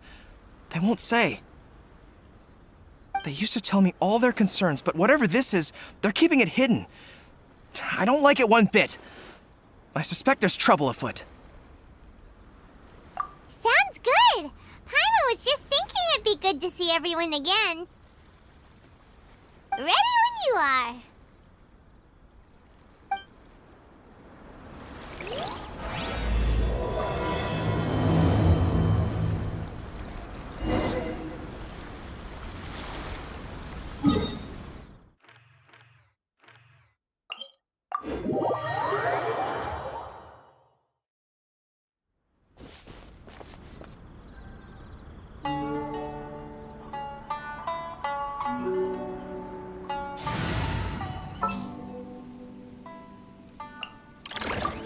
S10: They won't say. They used to tell me all their concerns, but whatever this is, they're keeping it hidden. I don't like it one bit. I suspect there's trouble afoot.
S2: Sounds good. Paimon was just thinking it'd be good to see everyone again. Ready when you are.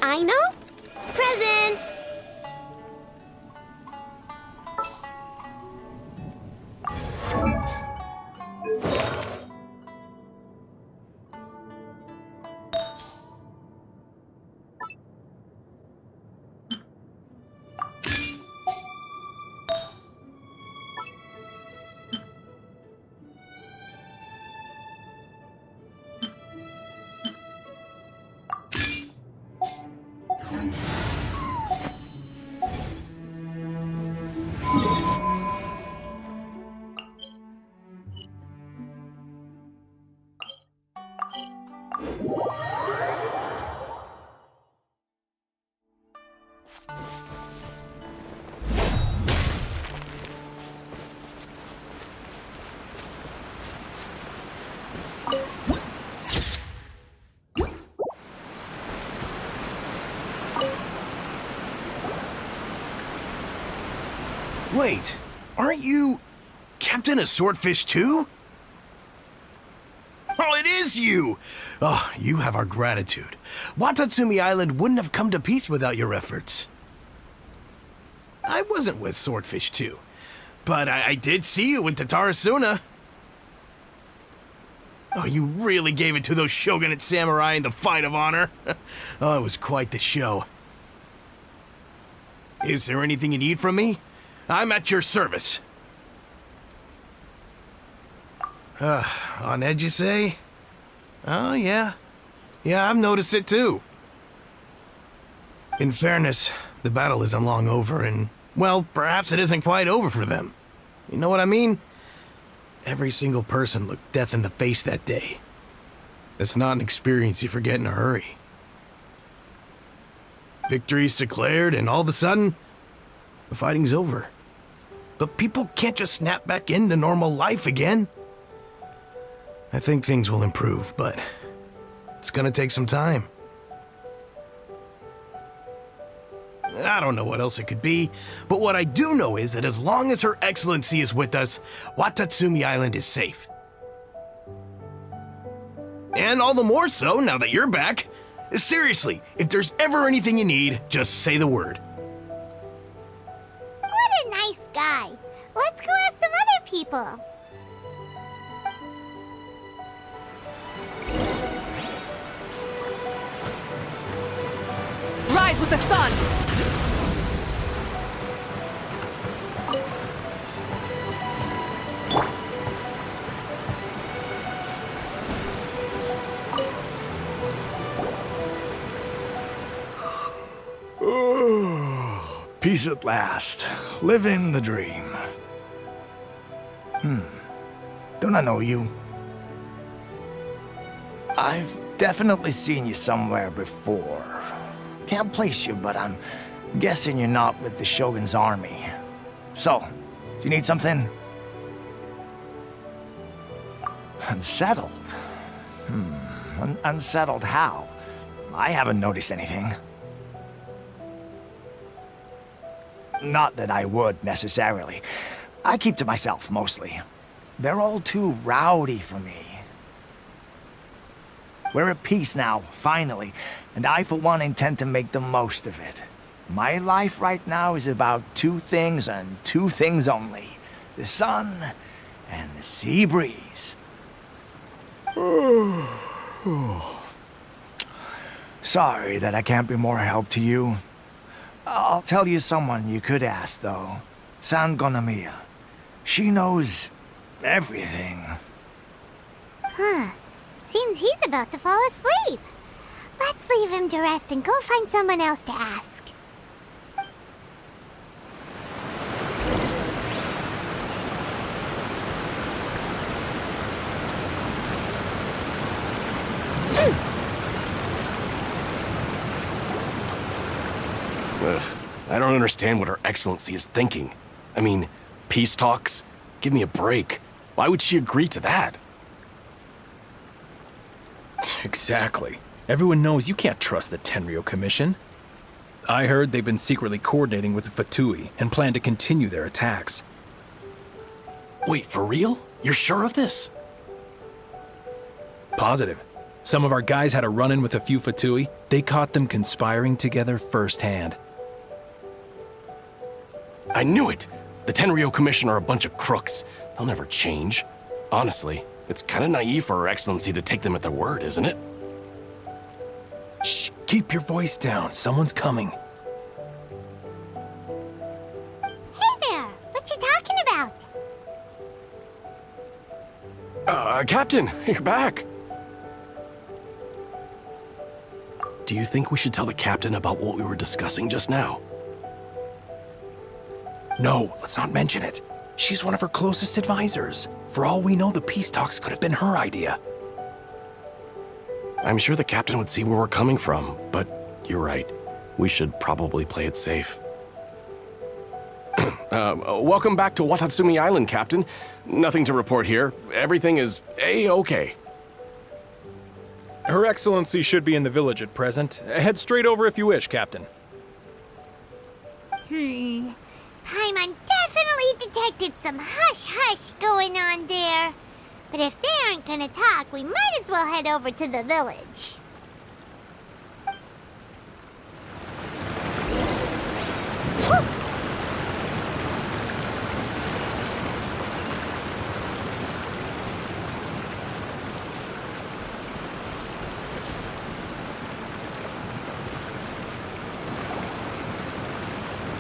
S5: I know. Present!
S12: Wait, aren't you Captain of Swordfish too? Oh, it is you! Oh, you have our gratitude. Watatsumi Island wouldn't have come to peace without your efforts. I wasn't with Swordfish 2, but I did see you with Tatarasuna. Oh, you really gave it to those shogunate samurai in the fight of honor. Oh, it was quite the show. Is there anything you need from me? I'm at your service. On edge, you say? Oh, yeah. Yeah, I've noticed it too. In fairness, the battle isn't long over, and, well, perhaps it isn't quite over for them. You know what I mean? Every single person looked death in the face that day. It's not an experience you forget in a hurry. Victory's declared, and all of a sudden, the fighting's over. But people can't just snap back into normal life again. I think things will improve, but it's gonna take some time. I don't know what else it could be, but what I do know is that as long as Her Excellency is with us, Watatsumi Island is safe. And all the more so now that you're back. Seriously, if there's ever anything you need, just say the word.
S2: What a nice guy. Let's go ask some other people.
S1: Rise with the sun!
S11: Peace at last. Living the dream. Don't I know you? I've definitely seen you somewhere before. Can't place you, but I'm guessing you're not with the Shogun's army. So, do you need something? Unsettled? Unsettled how? I haven't noticed anything. Not that I would, necessarily. I keep to myself, mostly. They're all too rowdy for me. We're at peace now, finally, and I, for one, intend to make the most of it. My life right now is about two things and two things only. The sun and the sea breeze. Sorry that I can't be more help to you. I'll tell you someone you could ask, though. San Gonamiya. She knows everything.
S2: Huh. Seems he's about to fall asleep. Let's leave him to rest and go find someone else to ask.
S13: Ugh, I don't understand what Her Excellency is thinking. I mean, peace talks? Give me a break. Why would she agree to that?
S12: Exactly. Everyone knows you can't trust the Tenryo Commission. I heard they've been secretly coordinating with the Fatui and plan to continue their attacks.
S13: Wait, for real? You're sure of this?
S12: Positive. Some of our guys had a run-in with a few Fatui. They caught them conspiring together firsthand.
S13: I knew it! The Tenryo Commission are a bunch of crooks. They'll never change. Honestly, it's kind of naive for Her Excellency to take them at their word, isn't it?
S12: Shh! Keep your voice down. Someone's coming.
S2: Hey there! What you talking about?
S13: Captain, you're back! Do you think we should tell the captain about what we were discussing just now?
S12: No, let's not mention it. She's one of her closest advisors. For all we know, the peace talks could have been her idea.
S13: I'm sure the captain would see where we're coming from, but you're right. We should probably play it safe. Welcome back to Watatsumi Island, Captain. Nothing to report here. Everything is A-okay.
S6: Her Excellency should be in the village at present. Head straight over if you wish, Captain.
S2: Paimon definitely detected some hush-hush going on there. But if they aren't gonna talk, we might as well head over to the village.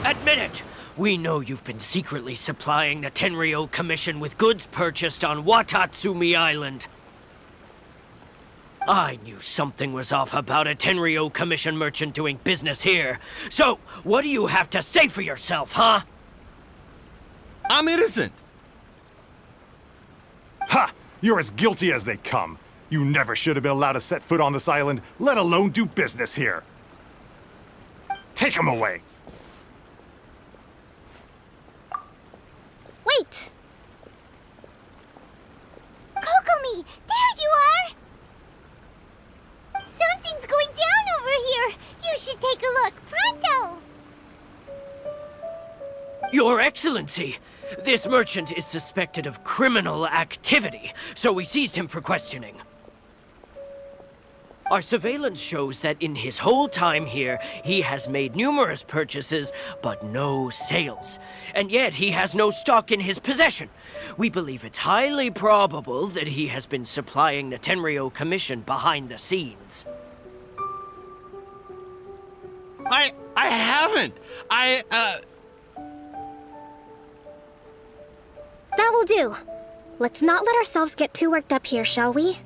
S14: Admit it! We know you've been secretly supplying the Tenryo Commission with goods purchased on Watatsumi Island. I knew something was off about a Tenryo Commission merchant doing business here. So, what do you have to say for yourself, huh?
S15: I'm innocent!
S4: Ha! You're as guilty as they come. You never should have been allowed to set foot on this island, let alone do business here. Take him away!
S2: Wait! Kokomi! There you are! Something's going down over here! You should take a look, pronto!
S14: Your Excellency! This merchant is suspected of criminal activity, so we seized him for questioning. Our surveillance shows that in his whole time here, he has made numerous purchases, but no sales. And yet he has no stock in his possession. We believe it's highly probable that he has been supplying the Tenryo Commission behind the scenes.
S15: I haven't!
S16: That will do. Let's not let ourselves get too worked up here, shall we?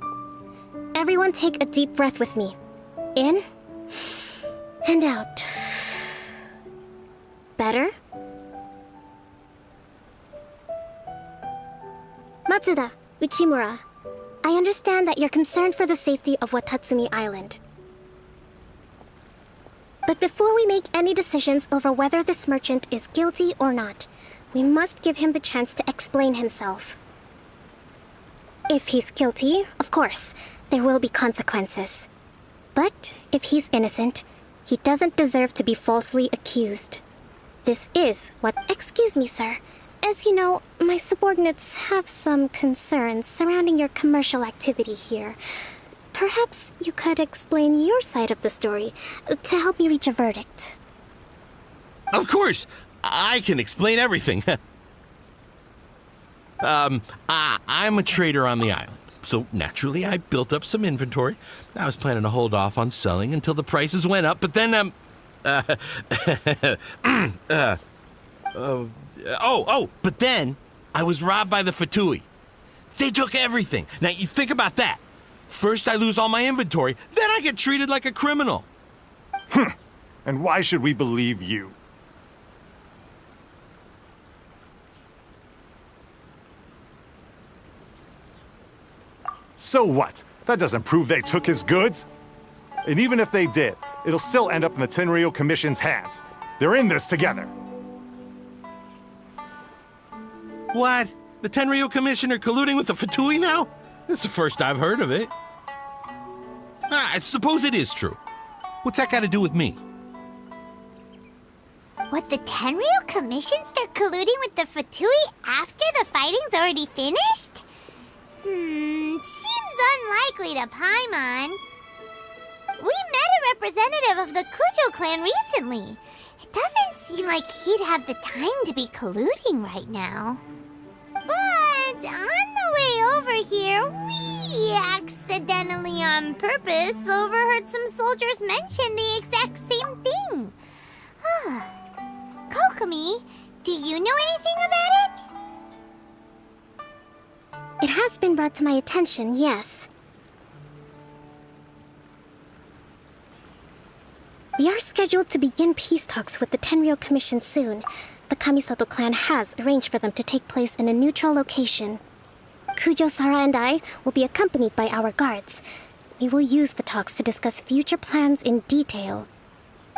S16: Everyone take a deep breath with me. In and out. Better? Matsuda, Uchimura, I understand that you're concerned for the safety of Watatsumi Island. But before we make any decisions over whether this merchant is guilty or not, we must give him the chance to explain himself. If he's guilty, of course, there will be consequences. But if he's innocent, he doesn't deserve to be falsely accused. This is what... Excuse me, sir. As you know, my subordinates have some concerns surrounding your commercial activity here. Perhaps you could explain your side of the story to help me reach a verdict.
S15: Of course, I can explain everything. I'm a trader on the island, so naturally I built up some inventory. I was planning to hold off on selling until the prices went up, but then, but then I was robbed by the Fatui. They took everything. Now, you think about that. First I lose all my inventory, then I get treated like a criminal.
S17: And why should we believe you? So what? That doesn't prove they took his goods. And even if they did, it'll still end up in the Tenryou Commission's hands. They're in this together.
S15: What? The Tenryou Commissioner colluding with the Fatui now? This is the first I've heard of it. I suppose it is true. What's that got to do with me?
S2: What, the Tenryou Commission start colluding with the Fatui after the fighting's already finished? Seems unlikely to Paimon. We met a representative of the Kujo clan recently. It doesn't seem like he'd have the time to be colluding right now. But on the way over here, we accidentally on purpose overheard some soldiers mention the exact same thing. Kokomi, do you know anything about it?
S16: It has been brought to my attention, yes. We are scheduled to begin peace talks with the Tenryou Commission soon. The Kamisato clan has arranged for them to take place in a neutral location. Kujo-Sara and I will be accompanied by our guards. We will use the talks to discuss future plans in detail.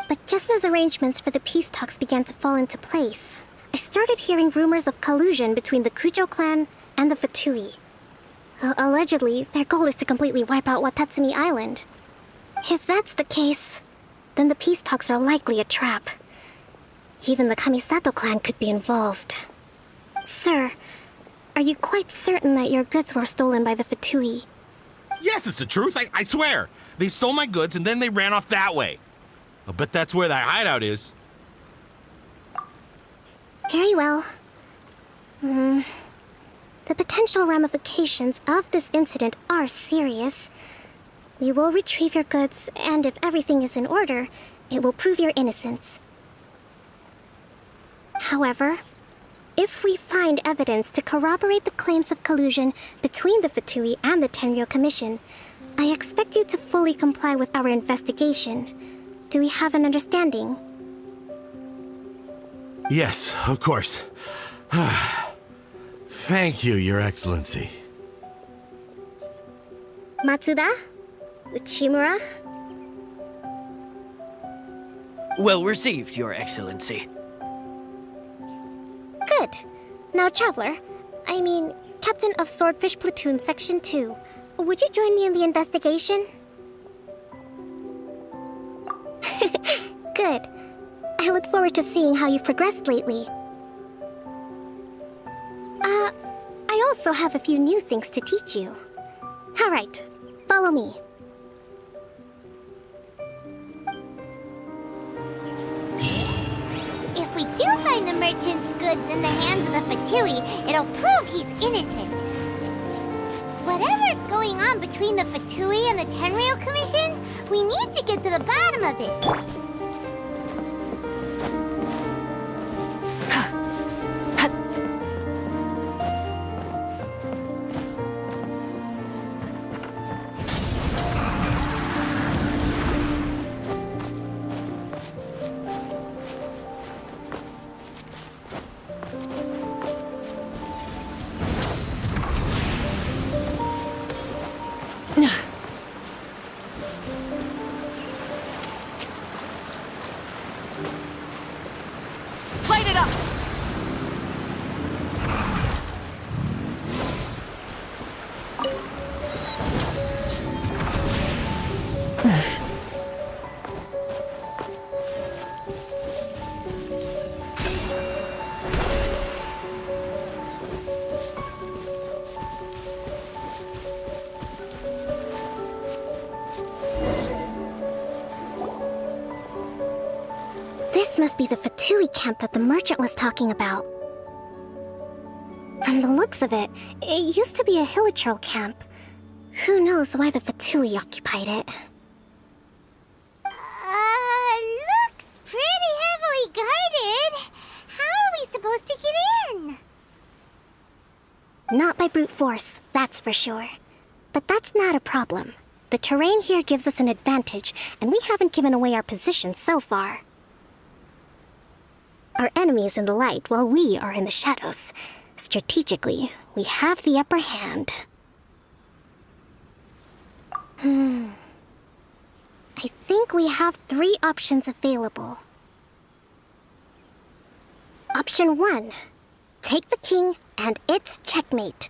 S16: But just as arrangements for the peace talks began to fall into place, I started hearing rumors of collusion between the Kujo clan and the Fatui. Allegedly, their goal is to completely wipe out Watatsumi Island. If that's the case, then the peace talks are likely a trap. Even the Kamisato clan could be involved. Sir, are you quite certain that your goods were stolen by the Fatui?
S15: Yes, it's the truth. I swear. They stole my goods and then they ran off that way. I'll bet that's where that hideout is.
S16: Very well. The potential ramifications of this incident are serious. We will retrieve your goods, and if everything is in order, it will prove your innocence. However, if we find evidence to corroborate the claims of collusion between the Fatui and the Tenryou Commission, I expect you to fully comply with our investigation. Do we have an understanding?
S15: Yes, of course. Thank you, Your Excellency.
S16: Matsuda? Uchimura?
S14: Well received, Your Excellency.
S16: Good. Now, Traveler, Captain of Swordfish Platoon Section 2, would you join me in the investigation? Good. I look forward to seeing how you've progressed lately. I also have a few new things to teach you. All right, follow me.
S2: If we do find the merchant's goods in the hands of the Fatui, it'll prove he's innocent. Whatever's going on between the Fatui and the Tenryou Commission, we need to get to the bottom of it.
S16: This must be the Fatui camp that the merchant was talking about. From the looks of it, it used to be a Hilichurl camp. Who knows why the Fatui occupied it?
S2: Looks pretty heavily guarded. How are we supposed to get in?
S16: Not by brute force, that's for sure. But that's not a problem. The terrain here gives us an advantage, and we haven't given away our position so far. Our enemy is in the light while we are in the shadows. Strategically, we have the upper hand. I think we have 3 options available. Option 1. Take the king, and it's checkmate.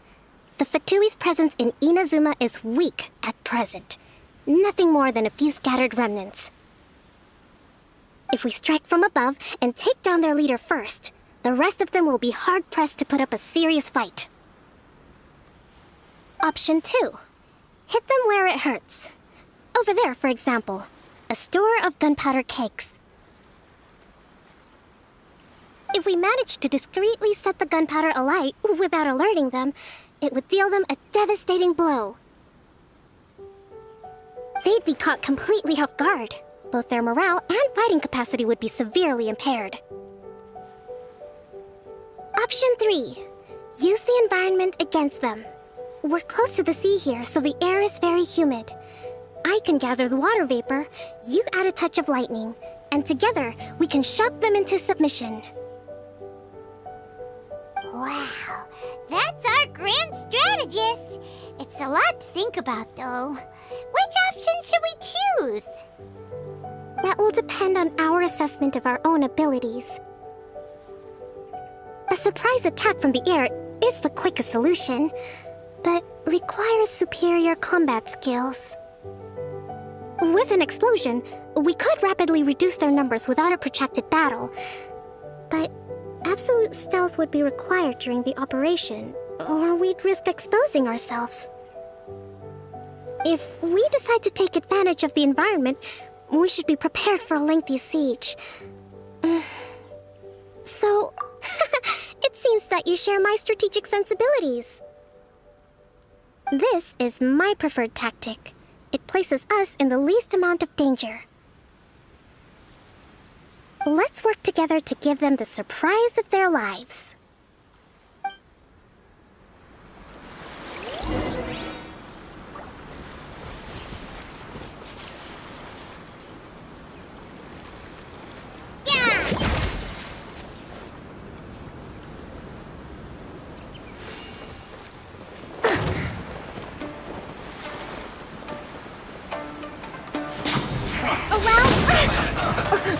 S16: The Fatui's presence in Inazuma is weak at present. Nothing more than a few scattered remnants. If we strike from above and take down their leader first, the rest of them will be hard-pressed to put up a serious fight. Option 2. Hit them where it hurts. Over there, for example, a store of gunpowder cakes. If we manage to discreetly set the gunpowder alight without alerting them, it would deal them a devastating blow. They'd be caught completely off guard. Both their morale and fighting capacity would be severely impaired. Option 3. Use the environment against them. We're close to the sea here, so the air is very humid. I can gather the water vapor, you add a touch of lightning, and together we can shock them into submission.
S2: Wow, that's our grand strategist. It's a lot to think about, though. Which option should we choose?
S16: That will depend on our assessment of our own abilities. A surprise attack from the air is the quickest solution, but requires superior combat skills. With an explosion, we could rapidly reduce their numbers without a protracted battle, but absolute stealth would be required during the operation, or we'd risk exposing ourselves. If we decide to take advantage of the environment, we should be prepared for a lengthy siege. So, it seems that you share my strategic sensibilities. This is my preferred tactic. It places us in the least amount of danger. Let's work together to give them the surprise of their lives.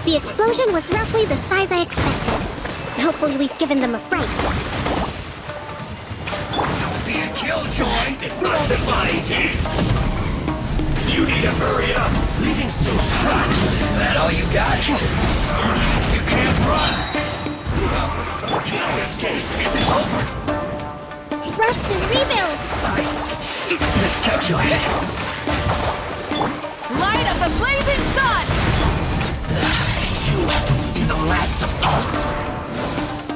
S16: The explosion was roughly the size I expected. Hopefully we've given them a fright.
S4: Don't be a killjoy! It's not the body games! You need to hurry up! Leaving so soon! That all you got? You can't run! No escape isn't over!
S2: Thrust and rebuild!
S4: I miscalculated.
S1: Light of the blazing sun!
S4: You haven't seen the last of us.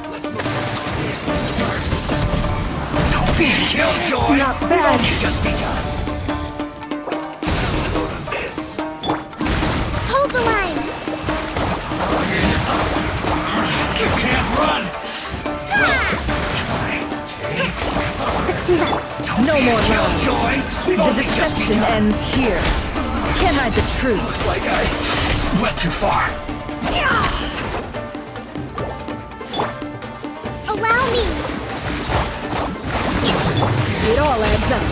S4: Let's move this first. Don't be a killjoy!
S1: Not bad.
S4: We've just begun. This.
S2: Hold the line!
S4: You can't run!
S16: Let's move out.
S4: Don't
S1: No
S4: be
S1: more
S4: a killjoy! We've
S1: The
S4: only just
S1: deception
S4: begun.
S1: ends here. Can't hide the truth.
S4: Looks like I went too far.
S2: Allow me!
S1: It all adds up.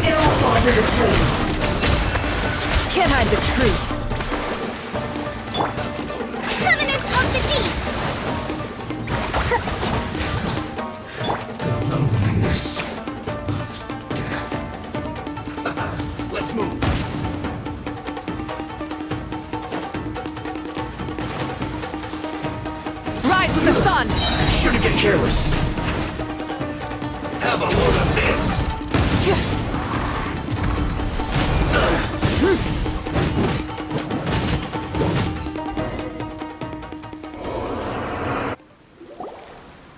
S1: It all falls into place. Can't hide the truth.
S2: Covenant of the Deep!
S4: The loneliness of death.
S1: on!
S4: Shouldn't get careless. Have a load of this.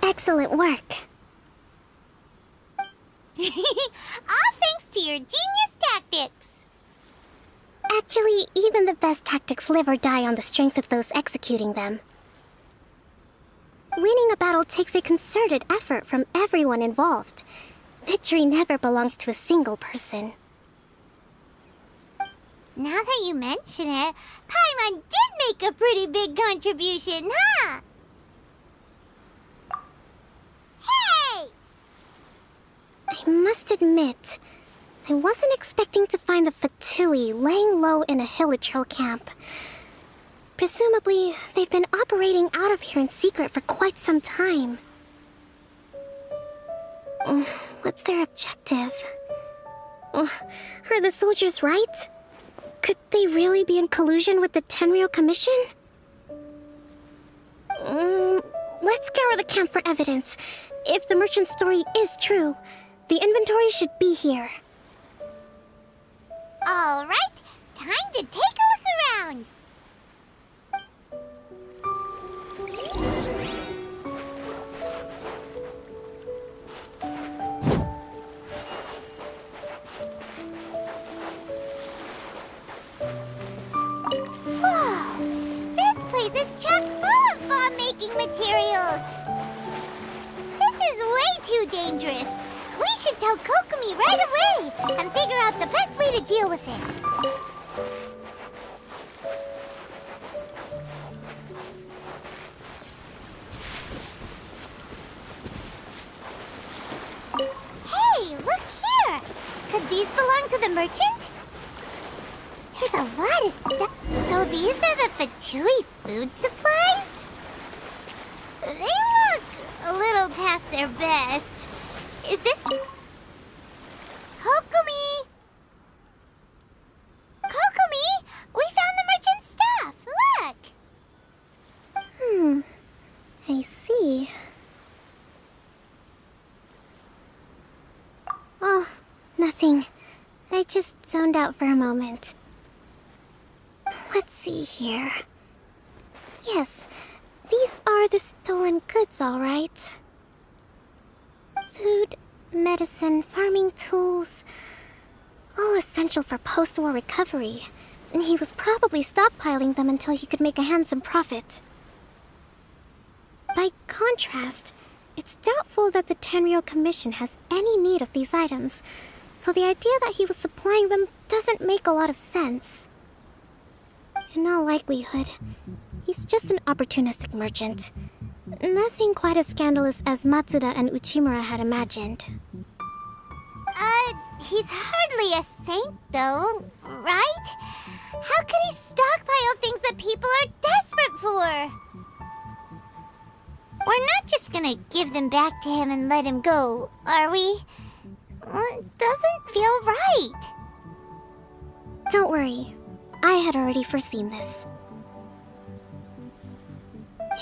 S16: Excellent work.
S2: All thanks to your genius tactics.
S16: Actually, even the best tactics live or die on the strength of those executing them. Winning a battle takes a concerted effort from everyone involved. Victory never belongs to a single person.
S2: Now that you mention it, Paimon did make a pretty big contribution, huh? Hey!
S16: I must admit, I wasn't expecting to find the Fatui laying low in a Hilichurl camp. Presumably, they've been operating out of here in secret for quite some time. What's their objective? Are the soldiers right? Could they really be in collusion with the Tenryou Commission? Let's scour the camp for evidence. If the merchant's story is true, the inventory should be here.
S2: All right, time to take a look around. Whoa, this place is chock full of bomb-making materials. This is way too dangerous. We should tell Kokomi right away and figure out the best way to deal with it. Hey, look here! Could these belong to the merchant? There's a lot of stuff. So these are the Fatui food supplies? They look a little past their best. Is this... Kokomi? Kokomi? We found the merchant's stuff! Look!
S16: I see. Oh, nothing. I just zoned out for a moment. Let's see here. Yes, these are the stolen goods, all right. Food, medicine, farming tools, all essential for post-war recovery. And he was probably stockpiling them until he could make a handsome profit. By contrast, it's doubtful that the Tenryou Commission has any need of these items, so the idea that he was supplying them doesn't make a lot of sense. In all likelihood, he's just an opportunistic merchant. Nothing quite as scandalous as Matsuda and Uchimura had imagined.
S2: He's hardly a saint, though, right? How could he stockpile things that people are desperate for? We're not just gonna give them back to him and let him go, are we? It doesn't feel right.
S16: Don't worry. I had already foreseen this.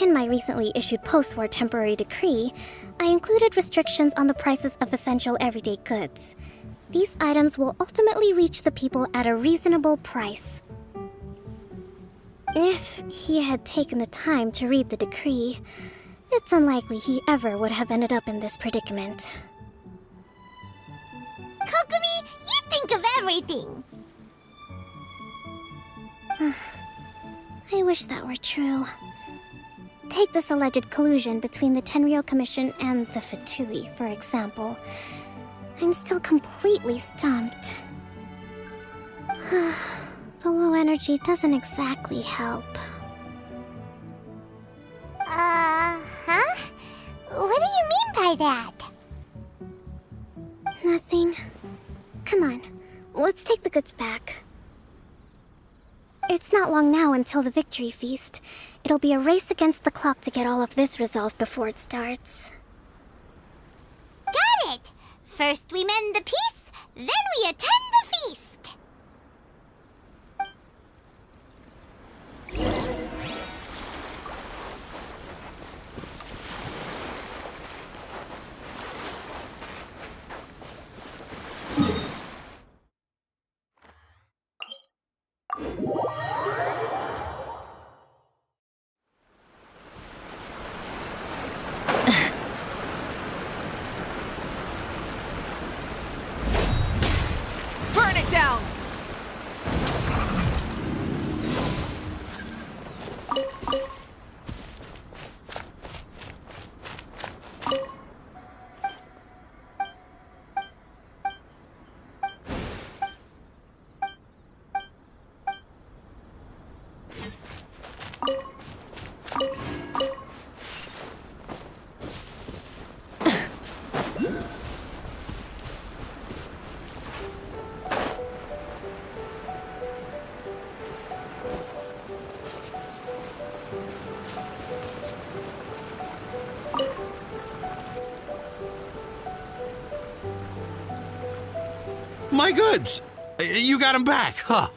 S16: In my recently issued post-war temporary decree, I included restrictions on the prices of essential everyday goods. These items will ultimately reach the people at a reasonable price. If he had taken the time to read the decree, it's unlikely he ever would have ended up in this predicament.
S2: Kokomi, you think of everything!
S16: I wish that were true. Take this alleged collusion between the Tenryou Commission and the Fatui, for example. I'm still completely stumped. The low energy doesn't exactly help.
S2: Huh? What do you mean by that?
S16: Nothing. Come on, let's take the goods back. It's not long now until the victory feast. It'll be a race against the clock to get all of this resolved before it starts.
S2: Got it! First we mend the peace, then we attend the feast!
S1: down!
S15: My goods! You got them back, huh?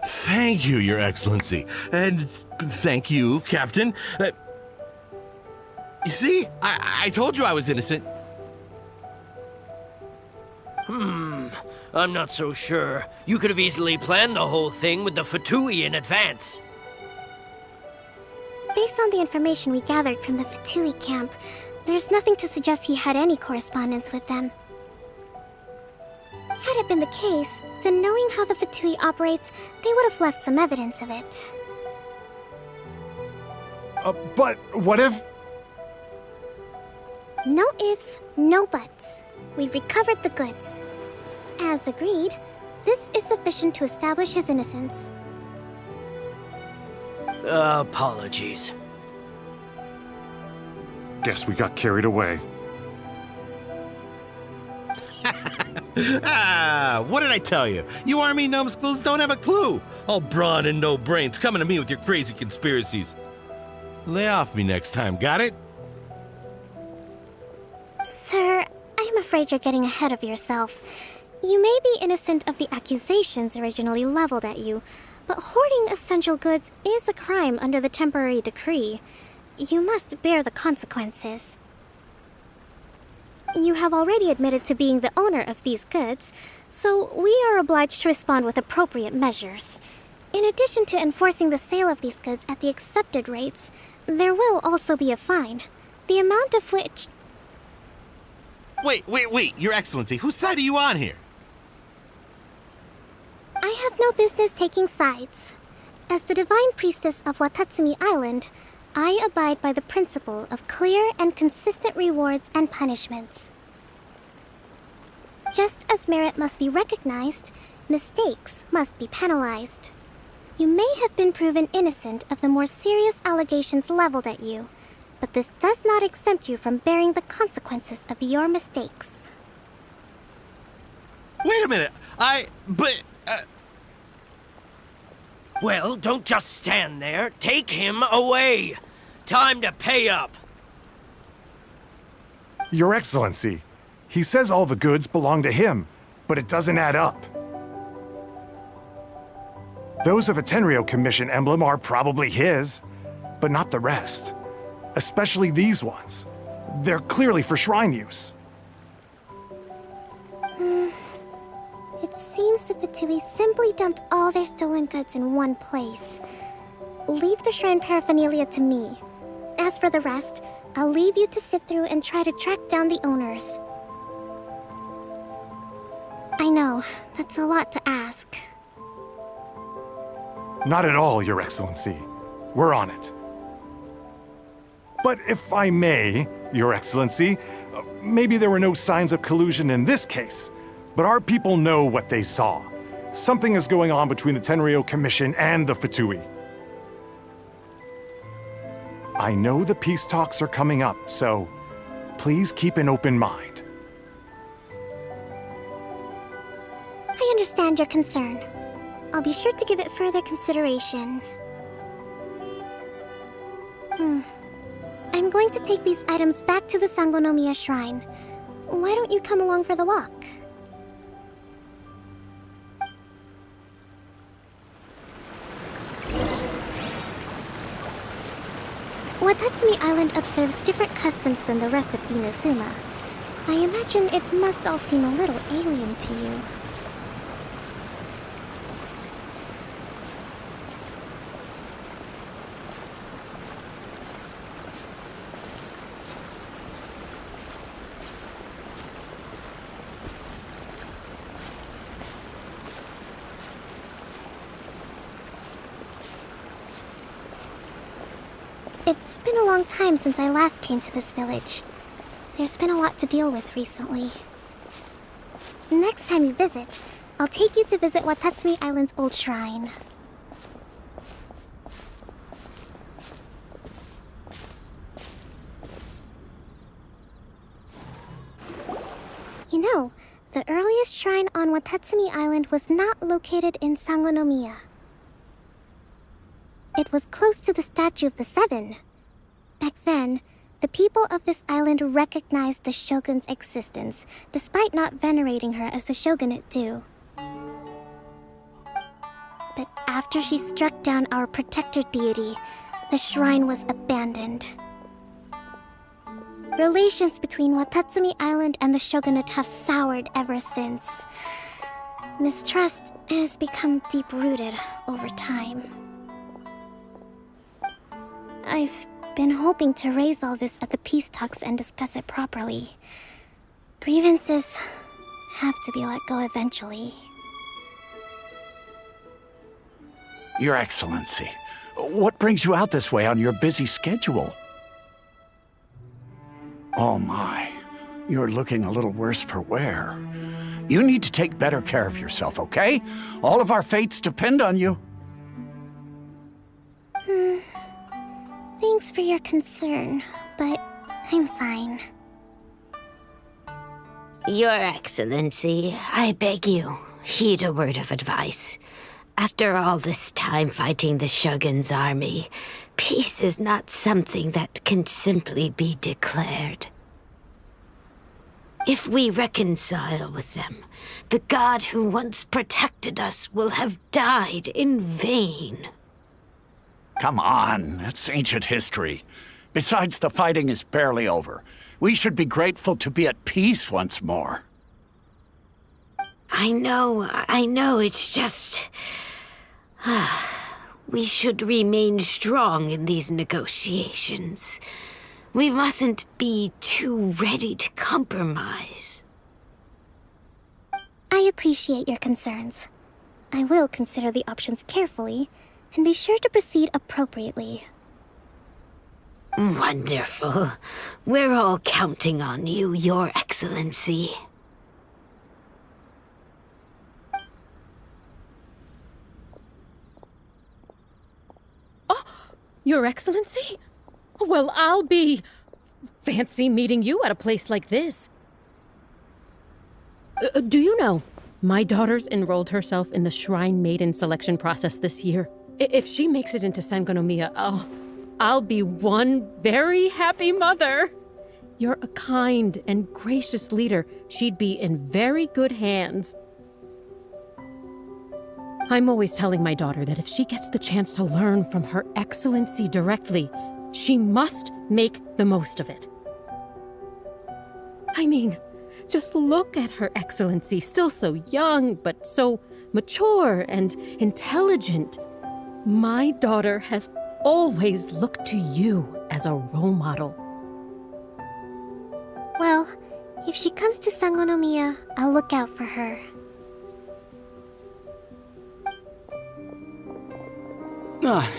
S15: Thank you, Your Excellency. And thank you, Captain. You see? I told you I was innocent.
S14: I'm not so sure. You could have easily planned the whole thing with the Fatui in advance.
S16: Based on the information we gathered from the Fatui camp, there's nothing to suggest he had any correspondence with them. Had it been the case, then knowing how the Fatui operates, they would have left some evidence of it.
S17: But what if...
S16: No ifs, no buts. We've recovered the goods. As agreed, this is sufficient to establish his innocence.
S14: Apologies.
S17: Guess we got carried away.
S15: What did I tell you? You army numbskulls don't have a clue. All brawn and no brains coming to me with your crazy conspiracies. Lay off me next time, got it?
S16: Sir, I'm afraid you're getting ahead of yourself. You may be innocent of the accusations originally leveled at you, but hoarding essential goods is a crime under the temporary decree. You must bear the consequences. You have already admitted to being the owner of these goods, so we are obliged to respond with appropriate measures. In addition to enforcing the sale of these goods at the accepted rates, there will also be a fine, the amount of which...
S15: Wait, Your Excellency, whose side are you on here?
S16: I have no business taking sides. As the Divine Priestess of Watatsumi Island, I abide by the principle of clear and consistent rewards and punishments. Just as merit must be recognized, mistakes must be penalized. You may have been proven innocent of the more serious allegations leveled at you, but this does not exempt you from bearing the consequences of your mistakes.
S15: Wait a minute,
S14: Well, don't just stand there. Take him away. Time to pay up.
S17: Your Excellency, he says all the goods belong to him, but it doesn't add up. Those of a Tenryou Commission emblem are probably his, but not the rest. Especially these ones. They're clearly for shrine use.
S16: It seems the Fatui simply dumped all their stolen goods in one place. Leave the shrine paraphernalia to me. As for the rest, I'll leave you to sift through and try to track down the owners. I know, that's a lot to ask.
S17: Not at all, Your Excellency. We're on it. But if I may, Your Excellency, maybe there were no signs of collusion in this case, but our people know what they saw. Something is going on between the Tenryou Commission and the Fatui. I know the peace talks are coming up, so please keep an open mind.
S16: I understand your concern. I'll be sure to give it further consideration. I'm going to take these items back to the Sangonomiya Shrine. Why don't you come along for the walk? Watatsumi Island observes different customs than the rest of Inazuma. I imagine it must all seem a little alien to you. It's been a long time since I last came to this village. There's been a lot to deal with recently. Next time you visit, I'll take you to visit Watatsumi Island's old shrine. You know, the earliest shrine on Watatsumi Island was not located in Sangonomiya. It was close to the Statue of the Seven. Back then, the people of this island recognized the shogun's existence, despite not venerating her as the shogunate do. But after she struck down our protector deity, the shrine was abandoned. Relations between Watatsumi Island and the shogunate have soured ever since. Mistrust has become deep-rooted over time. I've been hoping to raise all this at the peace talks and discuss it properly. Grievances have to be let go eventually.
S18: Your Excellency, what brings you out this way on your busy schedule? Oh my, you're looking a little worse for wear. You need to take better care of yourself, okay? All of our fates depend on you.
S16: Thanks for your concern, but I'm fine.
S19: Your Excellency, I beg you, heed a word of advice. After all this time fighting the Shogun's army, peace is not something that can simply be declared. If we reconcile with them, the god who once protected us will have died in vain.
S18: Come on, that's ancient history. Besides, the fighting is barely over. We should be grateful to be at peace once more.
S19: I know, it's just... we should remain strong in these negotiations. We mustn't be too ready to compromise.
S16: I appreciate your concerns. I will consider the options carefully, and be sure to proceed appropriately.
S19: Wonderful. We're all counting on you, Your Excellency.
S20: Your Excellency? Well, I'll be... fancy meeting you at a place like this. Do you know, my daughter's enrolled herself in the Shrine Maiden selection process this year. If she makes it into Sangonomiya, I'll be one very happy mother. You're a kind and gracious leader. She'd be in very good hands. I'm always telling my daughter that if she gets the chance to learn from Her Excellency directly, she must make the most of it. I mean, just look at Her Excellency, still so young, but so mature and intelligent. My daughter has always looked to you as a role model.
S16: Well, if she comes to Sangonomiya, I'll look out for her.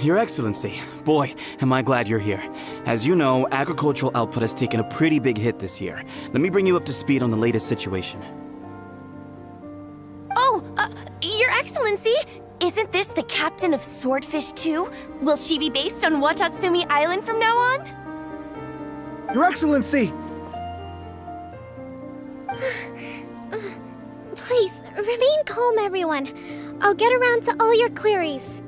S21: Your Excellency. Boy, am I glad you're here. As you know, agricultural output has taken a pretty big hit this year. Let me bring you up to speed on the latest situation.
S22: Oh, Your Excellency! Isn't this the captain of Swordfish 2? Will she be based on Watatsumi Island from now on?
S21: Your Excellency!
S16: Please, remain calm, everyone. I'll get around to all your queries.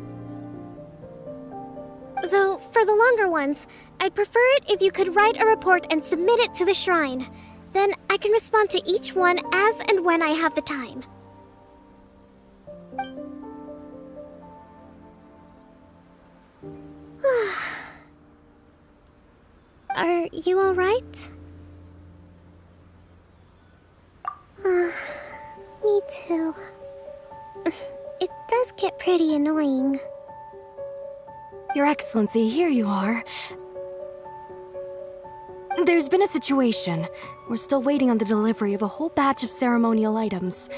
S16: Though, for the longer ones, I'd prefer it if you could write a report and submit it to the shrine. Then I can respond to each one as and when I have the time. Are you alright? Me too. It does get pretty annoying.
S22: Your Excellency, here you are. There's been a situation. We're still waiting on the delivery of a whole batch of ceremonial items.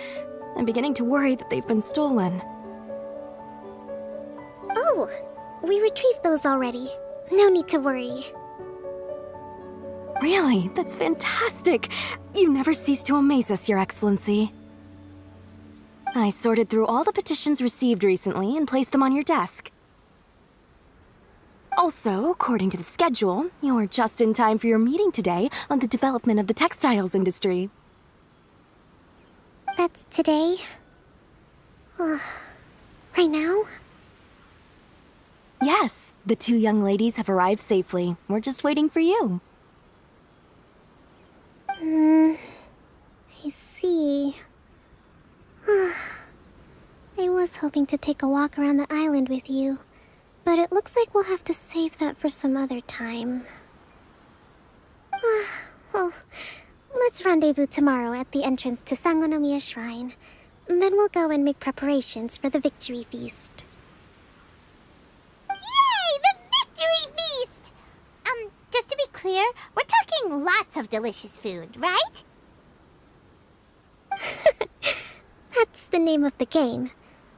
S22: I'm beginning to worry that they've been stolen.
S16: Oh, we retrieved those already. No need to worry.
S22: Really? That's fantastic. You never cease to amaze us, Your Excellency. I sorted through all the petitions received recently and placed them on your desk. Also, according to the schedule, you're just in time for your meeting today on the development of the textiles industry.
S16: That's today? Right now?
S22: Yes, the two young ladies have arrived safely. We're just waiting for you.
S16: I see. I was hoping to take a walk around the island with you, but it looks like we'll have to save that for some other time. Well, let's rendezvous tomorrow at the entrance to Sangonomiya Shrine. Then we'll go and make preparations for the victory feast.
S2: Yay! The victory feast! Just to be clear, we're talking lots of delicious food, right?
S16: That's the name of the game.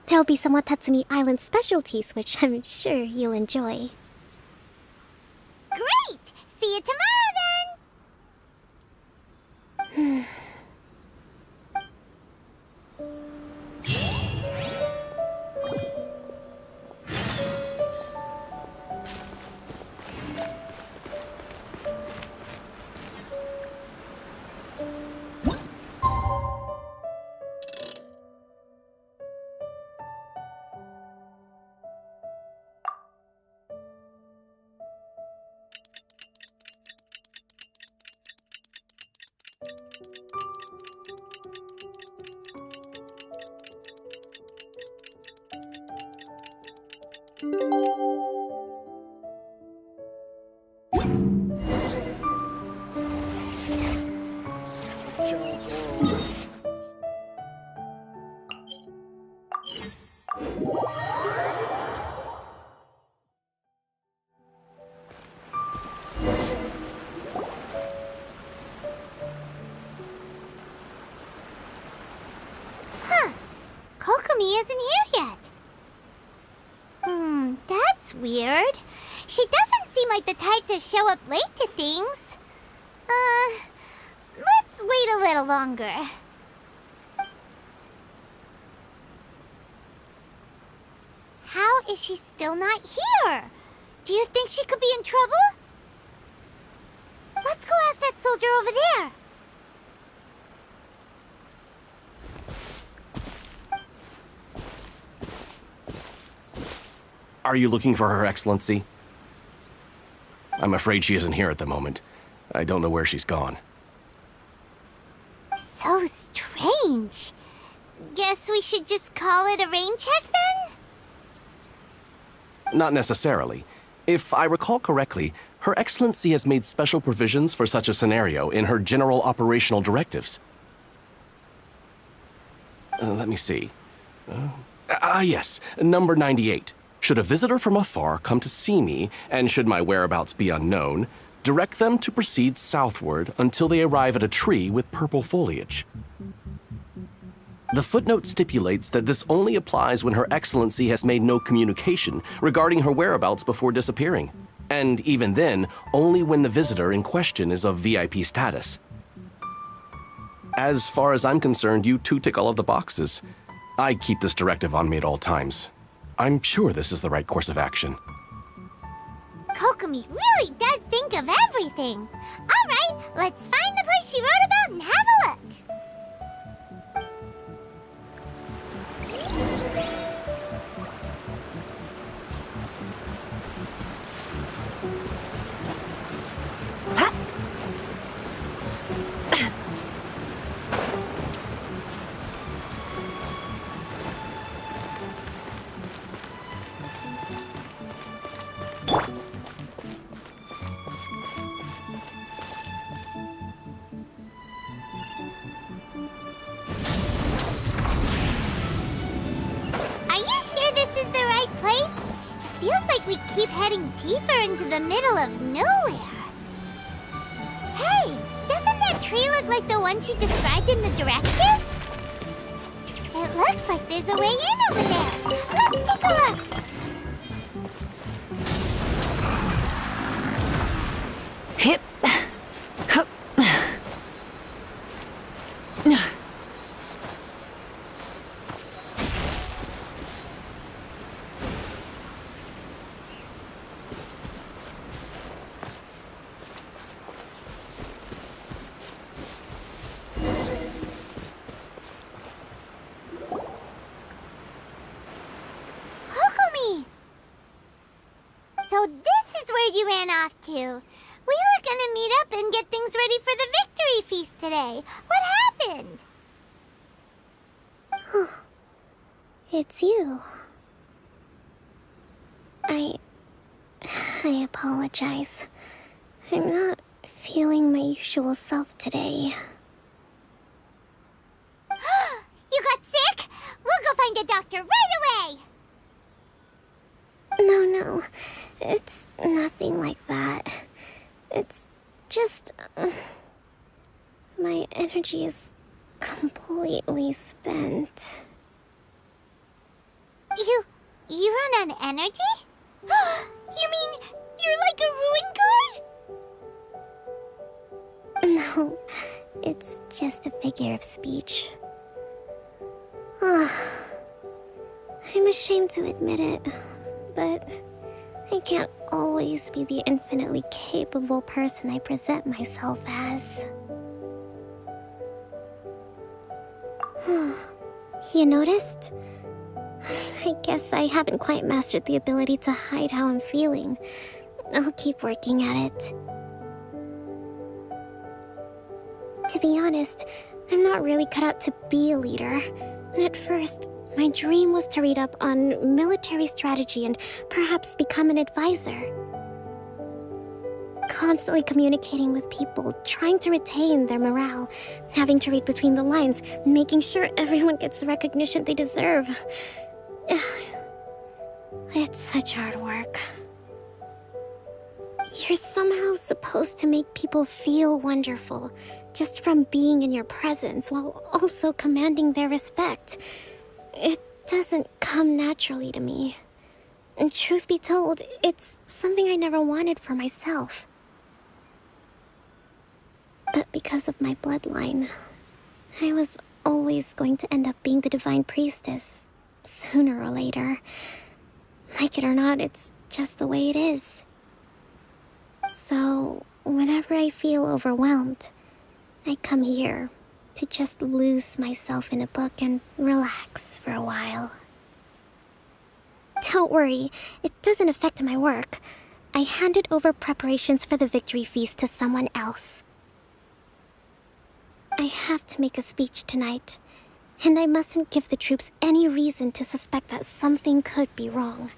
S16: There'll be some Watatsumi Island specialties, which I'm sure you'll enjoy.
S2: Great! See you tomorrow, then! Kokomi isn't here yet. That's weird. She doesn't seem like the type to show up late to things. Let's wait a little longer. How is she still not here? Do you think she could be in trouble? Let's go ask that soldier over there.
S13: Are you looking for Her Excellency? I'm afraid she isn't here at the moment. I don't know where she's gone.
S2: So strange. Guess we should just call it a rain check then?
S13: Not necessarily. If I recall correctly, Her Excellency has made special provisions for such a scenario in her general operational directives. Let me see. Yes, number 98. Should a visitor from afar come to see me, and should my whereabouts be unknown, direct them to proceed southward until they arrive at a tree with purple foliage. The footnote stipulates that this only applies when Her Excellency has made no communication regarding her whereabouts before disappearing, and even then, only when the visitor in question is of VIP status. As far as I'm concerned, you two tick all of the boxes. I keep this directive on me at all times. I'm sure this is the right course of action.
S2: Kokomi really does think of everything. All right, let's find the place she wrote about and have a look. Feels like we keep heading deeper into the middle of nowhere. Hey, doesn't that tree look like the one she described in the directive? It looks like there's a way in over there. Let's take a look. you ran off to? We were gonna meet up and get things ready for the victory feast today. What happened?
S16: It's you. I apologize. I'm not feeling my usual self today.
S2: You got sick? We'll go find a doctor right away!
S16: No. It's nothing like that. It's just... my energy is completely spent.
S2: You run on energy? You mean you're like a ruin guard?
S16: No, it's just a figure of speech. I'm ashamed to admit it, but I can't always be the infinitely capable person I present myself as. You noticed? I guess I haven't quite mastered the ability to hide how I'm feeling. I'll keep working at it. To be honest, I'm not really cut out to be a leader. At first, my dream was to read up on military strategy and perhaps become an advisor. Constantly communicating with people, trying to retain their morale, having to read between the lines, making sure everyone gets the recognition they deserve. It's such hard work. You're somehow supposed to make people feel wonderful, just from being in your presence, while also commanding their respect. It doesn't come naturally to me. And truth be told, it's something I never wanted for myself. But because of my bloodline, I was always going to end up being the Divine Priestess, sooner or later. Like it or not, it's just the way it is. So, whenever I feel overwhelmed, I come here to just lose myself in a book and relax for a while. Don't worry, it doesn't affect my work. I handed over preparations for the victory feast to someone else. I have to make a speech tonight, and I mustn't give the troops any reason to suspect that something could be wrong.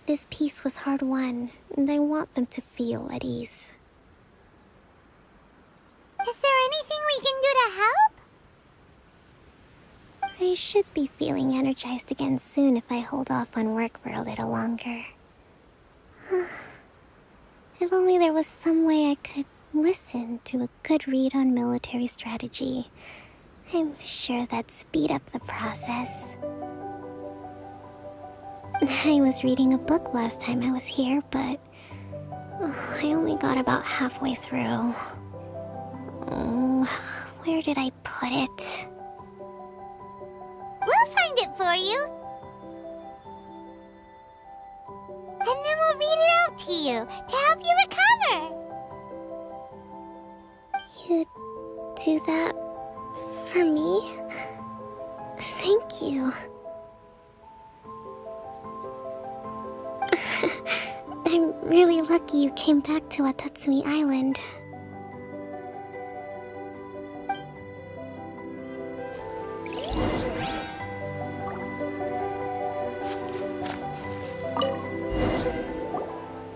S16: This peace was hard-won, and I want them to feel at ease.
S2: Is there anything we can do to help?
S16: I should be feeling energized again soon if I hold off on work for a little longer. If only there was some way I could listen to a good read on military strategy. I'm sure that'd speed up the process. I was reading a book last time I was here, but I only got about halfway through. Where did I put it?
S2: We'll find it for you. And then we'll read it out to you to help you recover.
S16: You do that for me? Thank you. I'm really lucky you came back to Watatsumi Island.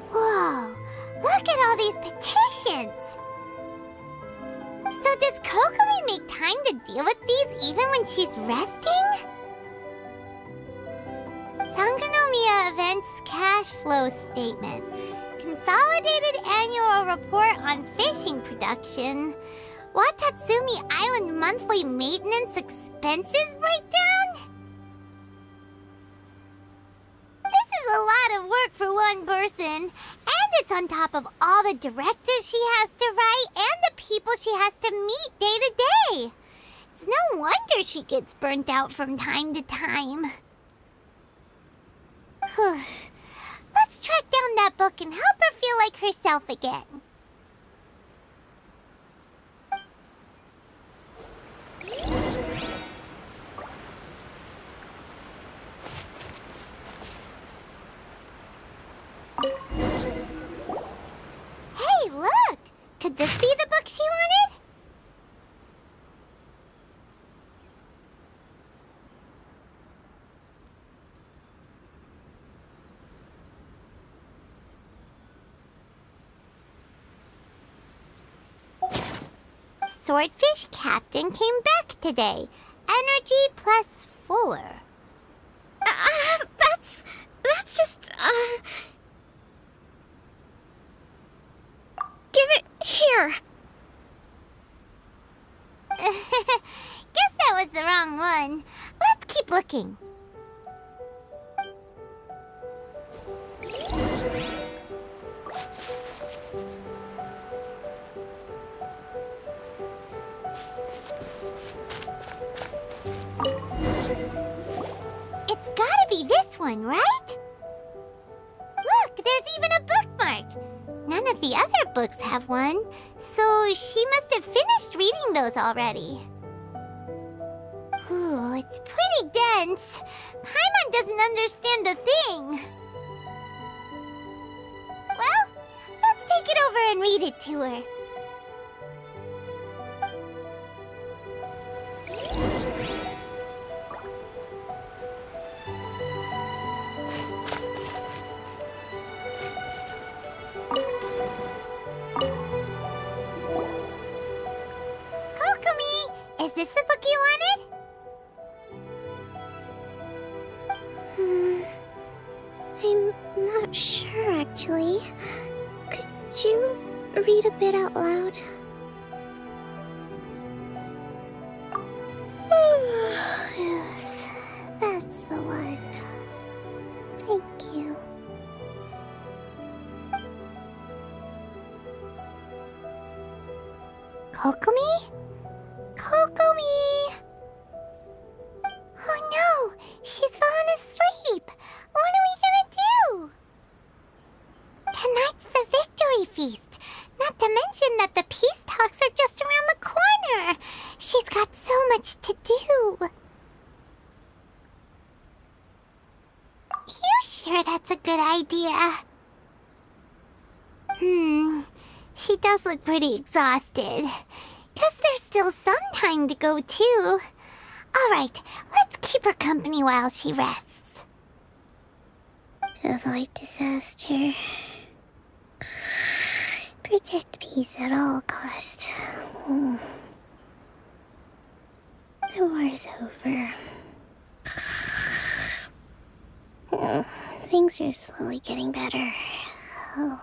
S2: Whoa, look at all these petitions. So does Kokumi make time to deal with these even when she's resting? Sangonomiya Events Cash Flow Statement. Consolidated Annual Report on Fishing Production. Watatsumi Island Monthly Maintenance Expenses Breakdown? This is a lot of work for one person. And it's on top of all the directives she has to write and the people she has to meet day to day. It's no wonder she gets burnt out from time to time. Let's track down that book and help her feel like herself again. Swordfish Captain came back today. Energy +4.
S16: That's just, Give it here!
S2: Guess that was the wrong one. Let's keep looking. It's gotta be this one, right? Look, there's even a bookmark. None of the other books have one, so she must have finished reading those already. Ooh, it's pretty dense. Paimon doesn't understand a thing. Well, let's take it over and read it to her. Kokomi, is this the book you wanted?
S16: I'm not sure, actually. Could you read a bit out loud? Yes, that's the one. Thank you.
S2: Kokomi? Kokomi! Oh no! She's fallen asleep! What are we gonna do? Tonight's the victory feast! Not to mention that the peace talks are just around the corner! She's got so much to do! You sure that's a good idea? She does look pretty exhausted. Guess there's still some time to go, too. Alright, let's keep her company while she rests.
S16: Avoid disaster. Protect peace at all costs. The war's over. Things are slowly getting better. Oh.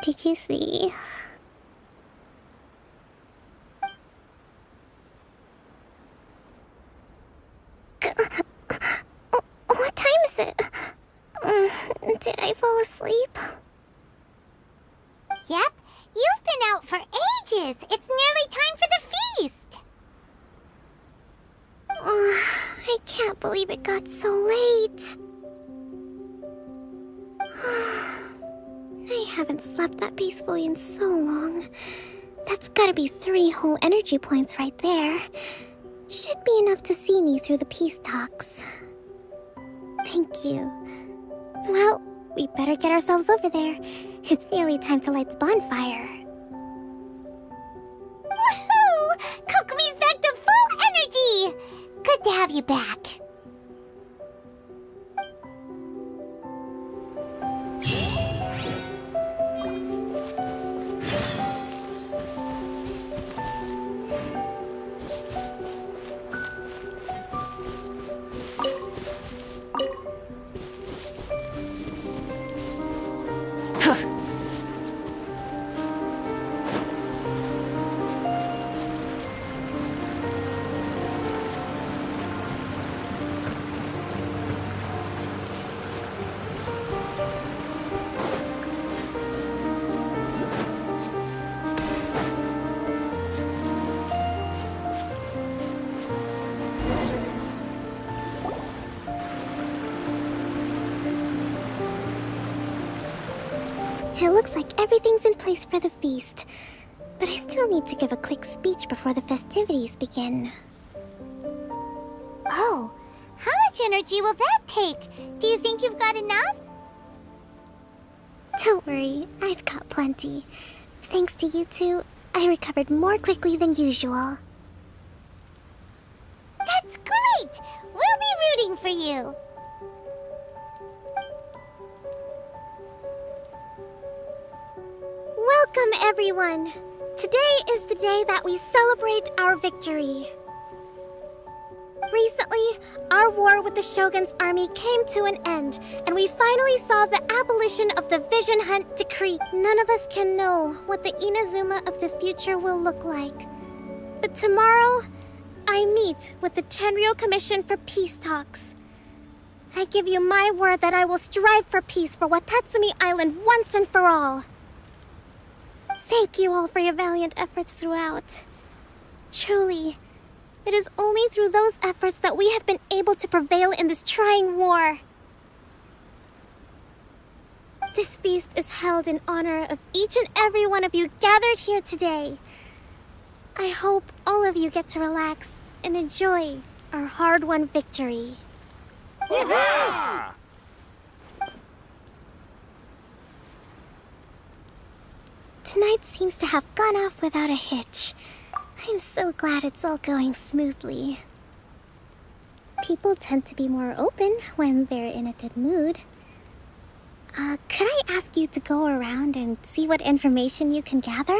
S16: Did you see? What time is it? Did I fall asleep?
S2: Yep, you've been out for ages. It's nearly time for the feast.
S16: I can't believe it got so late. I haven't slept that peacefully in so long. That's gotta be 3 whole energy points right there. Should be enough to see me through the peace talks. Thank you. Well, we better get ourselves over there. It's nearly time to light the bonfire.
S2: Woohoo! Kokomi's back to full energy! Good to have you back.
S16: It looks like everything's in place for the feast. But I still need to give a quick speech before the festivities begin.
S2: Oh, how much energy will that take? Do you think you've got enough?
S16: Don't worry, I've got plenty. Thanks to you two, I recovered more quickly than usual.
S2: That's great! We'll be rooting for you!
S16: Welcome, everyone! Today is the day that we celebrate our victory. Recently, our war with the Shogun's army came to an end, and we finally saw the abolition of the Vision Hunt Decree. None of us can know what the Inazuma of the future will look like. But tomorrow, I meet with the Tenryou Commission for peace talks. I give you my word that I will strive for peace for Watatsumi Island once and for all. Thank you all for your valiant efforts throughout. Truly, it is only through those efforts that we have been able to prevail in this trying war. This feast is held in honor of each and every one of you gathered here today. I hope all of you get to relax and enjoy our hard-won victory.
S7: Hurrah!
S16: Tonight seems to have gone off without a hitch. I'm so glad it's all going smoothly. People tend to be more open when they're in a good mood. Could I ask you to go around and see what information you can gather?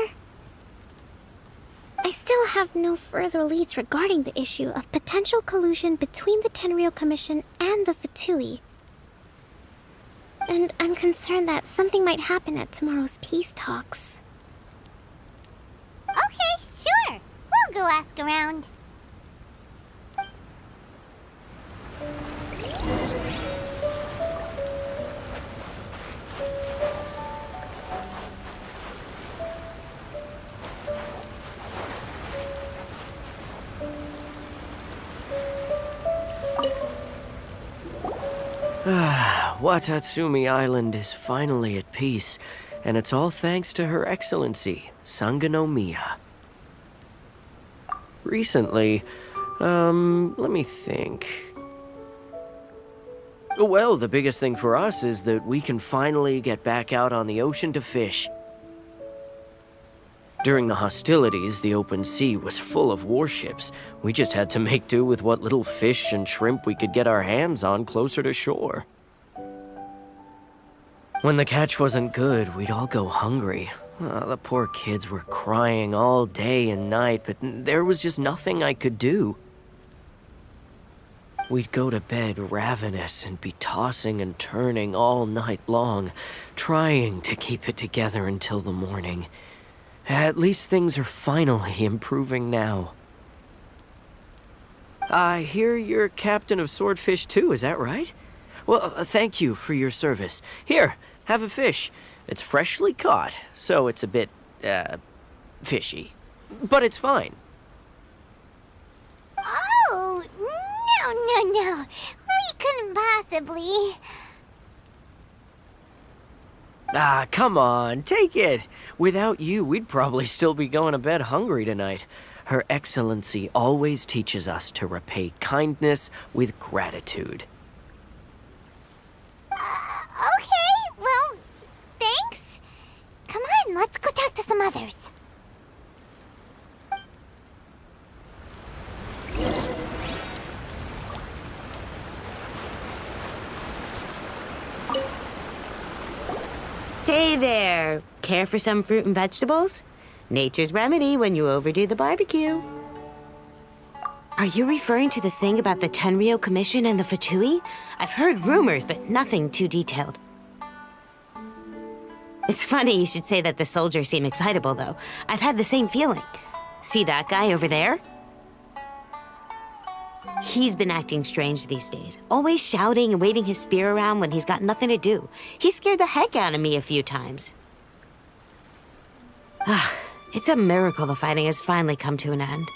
S16: I still have no further leads regarding the issue of potential collusion between the Tenryou Commission and the Fatui. And I'm concerned that something might happen at tomorrow's peace talks.
S2: Okay, sure. We'll go ask around.
S14: Watatsumi Island is finally at peace, and it's all thanks to Her Excellency, Sangonomiya. Recently, let me think. Well, the biggest thing for us is that we can finally get back out on the ocean to fish. During the hostilities, the open sea was full of warships. We just had to make do with what little fish and shrimp we could get our hands on closer to shore. When the catch wasn't good, we'd all go hungry. The poor kids were crying all day and night, but there was just nothing I could do. We'd go to bed ravenous and be tossing and turning all night long, trying to keep it together until the morning. At least things are finally improving now. I hear you're captain of Swordfish too, is that right? Well, thank you for your service. Here, have a fish. It's freshly caught, so it's a bit, fishy. But it's fine.
S2: Oh, no. We couldn't possibly.
S14: Come on, take it. Without you, we'd probably still be going to bed hungry tonight. Her Excellency always teaches us to repay kindness with gratitude.
S2: Okay, well, thanks. Come on, let's go talk to some others.
S19: Hey there! Care for some fruit and vegetables? Nature's remedy when you overdo the barbecue. Are you referring to the thing about the Tenryou Commission and the Fatui? I've heard rumors, but nothing too detailed. It's funny you should say that the soldiers seem excitable, though. I've had the same feeling. See that guy over there? He's been acting strange these days, always shouting and waving his spear around when he's got nothing to do. He scared the heck out of me a few times. It's a miracle the fighting has finally come to an end.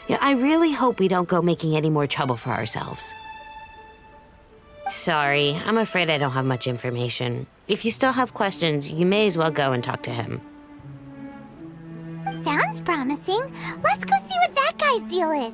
S19: Yeah, I really hope we don't go making any more trouble for ourselves. Sorry, I'm afraid I don't have much information. If you still have questions, you may as well go and talk to him.
S2: Sounds promising. Let's go see what that guy's deal is.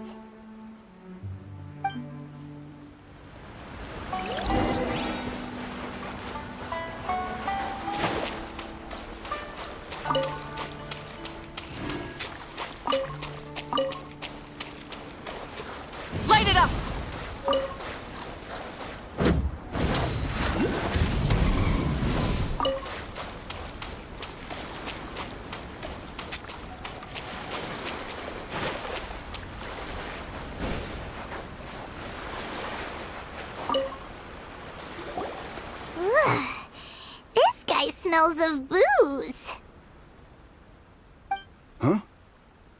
S22: Light it up!
S2: smells of booze.
S3: Huh?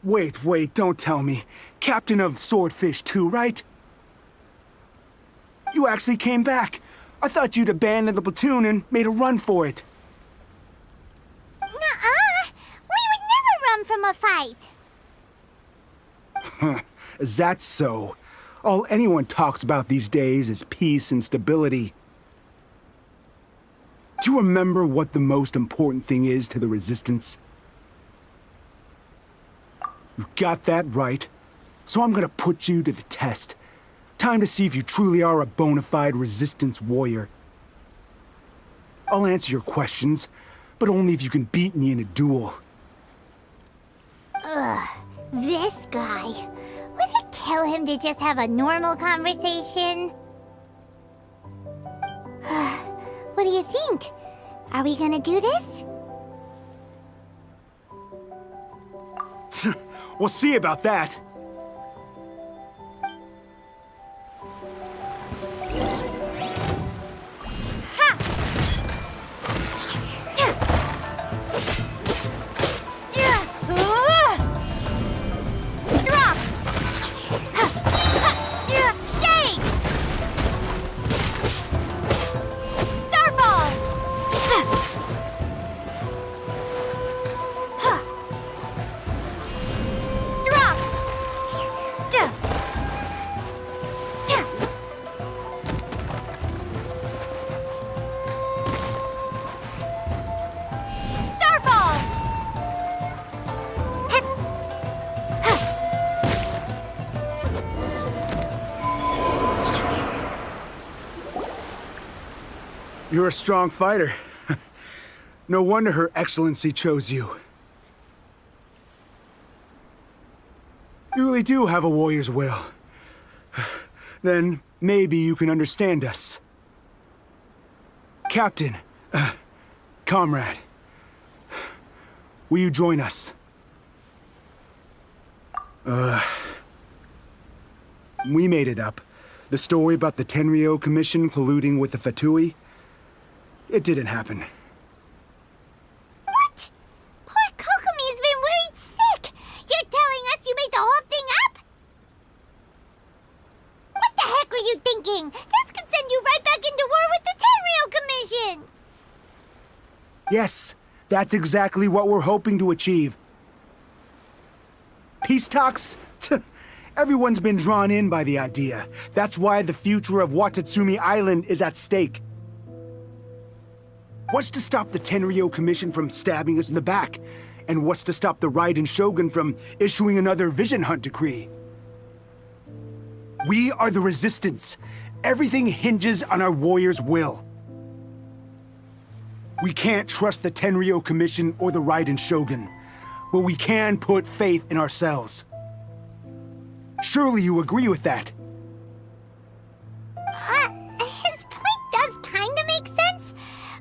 S3: Wait, don't tell me. Captain of Swordfish 2, right? You actually came back. I thought you'd abandoned the platoon and made a run for it.
S2: Nuh-uh! We would never run from a fight!
S3: Huh, is that so? All anyone talks about these days is peace and stability. Do you remember what the most important thing is to the Resistance? You got that right. So I'm gonna put you to the test. Time to see if you truly are a bona fide Resistance warrior. I'll answer your questions, but only if you can beat me in a duel.
S2: Ugh, this guy. Would it kill him to just have a normal conversation? What do you think? Are we gonna do this?
S3: We'll see about that. You're a strong fighter. No wonder Her Excellency chose you. You really do have a warrior's will. Then maybe you can understand us. Captain, comrade, will you join us? We made it up. The story about the Tenryou Commission colluding with the Fatui, it didn't happen.
S2: What? Poor Kokomi's been worried sick! You're telling us you made the whole thing up? What the heck were you thinking? This could send you right back into war with the Tenryou Commission!
S3: Yes, that's exactly what we're hoping to achieve. Peace talks? Everyone's been drawn in by the idea. That's why the future of Watatsumi Island is at stake. What's to stop the Tenryou Commission from stabbing us in the back? And what's to stop the Raiden Shogun from issuing another Vision Hunt decree? We are the Resistance. Everything hinges on our warrior's will. We can't trust the Tenryou Commission or the Raiden Shogun, but we can put faith in ourselves. Surely you agree with that?
S2: His point does kinda make sense,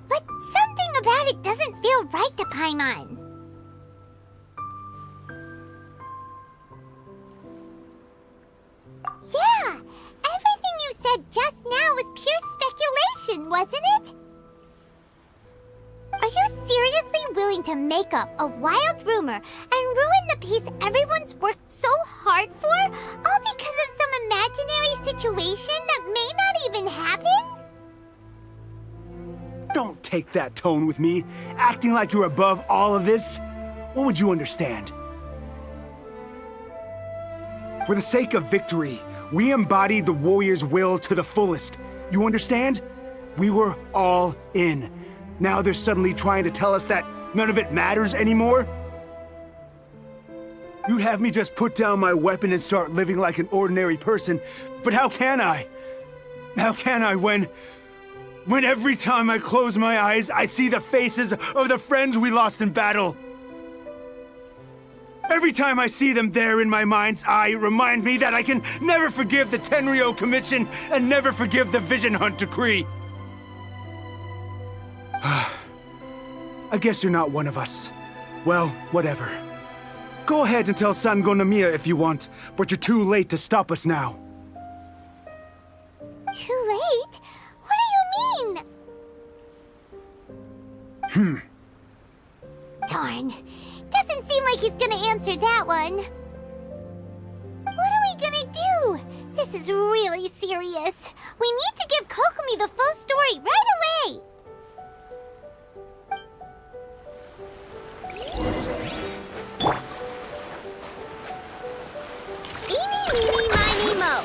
S2: but something about it doesn't feel right to Paimon. Yeah, everything you said just now was pure speculation, wasn't it? Are you seriously willing to make up a wild rumor and ruin the peace everyone's worked so hard for, all because of some imaginary situation that may not even happen?
S3: Don't take that tone with me, acting like you're above all of this. What would you understand? For the sake of victory, we embodied the warrior's will to the fullest. You understand? We were all in. Now they're suddenly trying to tell us that none of it matters anymore? You'd have me just put down my weapon and start living like an ordinary person, but how can I? How can I when every time I close my eyes, I see the faces of the friends we lost in battle? Every time I see them there in my mind's eye, it reminds me that I can never forgive the Tenryou Commission and never forgive the Vision Hunt decree. I guess you're not one of us. Well, whatever. Go ahead and tell Sango Nomiya if you want, but you're too late to stop us now.
S2: Too late? What do you mean? Darn. Doesn't seem like he's gonna answer that one. What are we gonna do? This is really serious. We need to give Kokomi the full story right away! Eeny, meeny, miny, mo.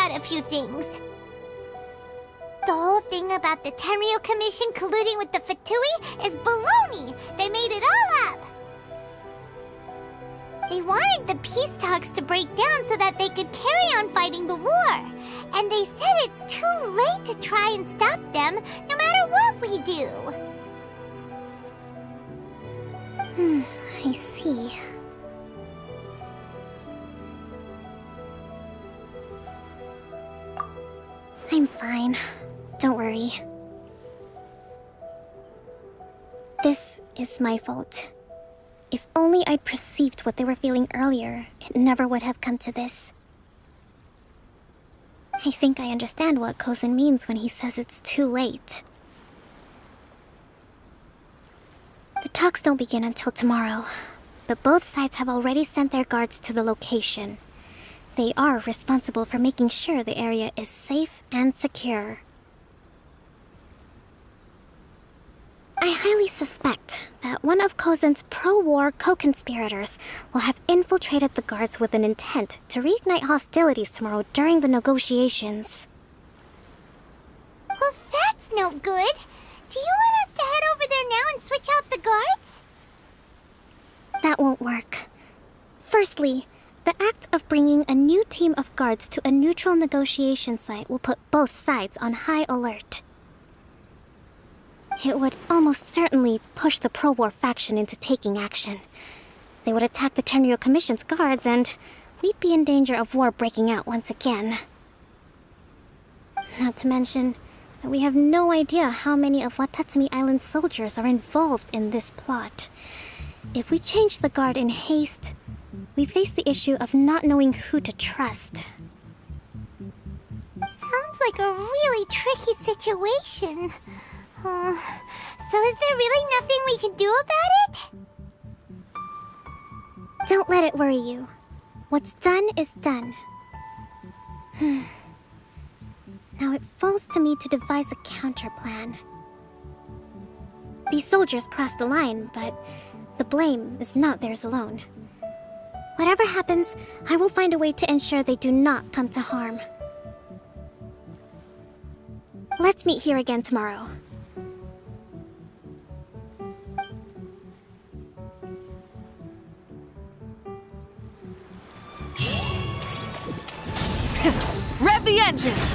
S2: A few things. The whole thing about the Tenryo Commission colluding with the Fatui is baloney. They made it all up. They wanted the peace talks to break down so that they could carry on fighting the war. And they said it's too late to try and stop them, no matter what we do.
S16: I see. I'm fine. Don't worry. This is my fault. If only I'd perceived what they were feeling earlier, it never would have come to this. I think I understand what Kozin means when he says it's too late. The talks don't begin until tomorrow, but both sides have already sent their guards to the location. They are responsible for making sure the area is safe and secure. I highly suspect that one of Kozin's pro-war co-conspirators will have infiltrated the guards with an intent to reignite hostilities tomorrow during the negotiations.
S2: Well, that's no good. Do you want us to head over there now and switch out the guards?
S16: That won't work. Firstly, the act of bringing a new team of guards to a neutral negotiation site will put both sides on high alert. It would almost certainly push the pro-war faction into taking action. They would attack the Tenryo Commission's guards, and we'd be in danger of war breaking out once again. Not to mention that we have no idea how many of Watatsumi Island's soldiers are involved in this plot. If we change the guard in haste, we face the issue of not knowing who to trust.
S2: Sounds like a really tricky situation. So is there really nothing we can do about it?
S16: Don't let it worry you. What's done is done. Now it falls to me to devise a counter plan. These soldiers crossed the line, but the blame is not theirs alone. Whatever happens, I will find a way to ensure they do not come to harm. Let's meet here again tomorrow.
S1: Rev the engines!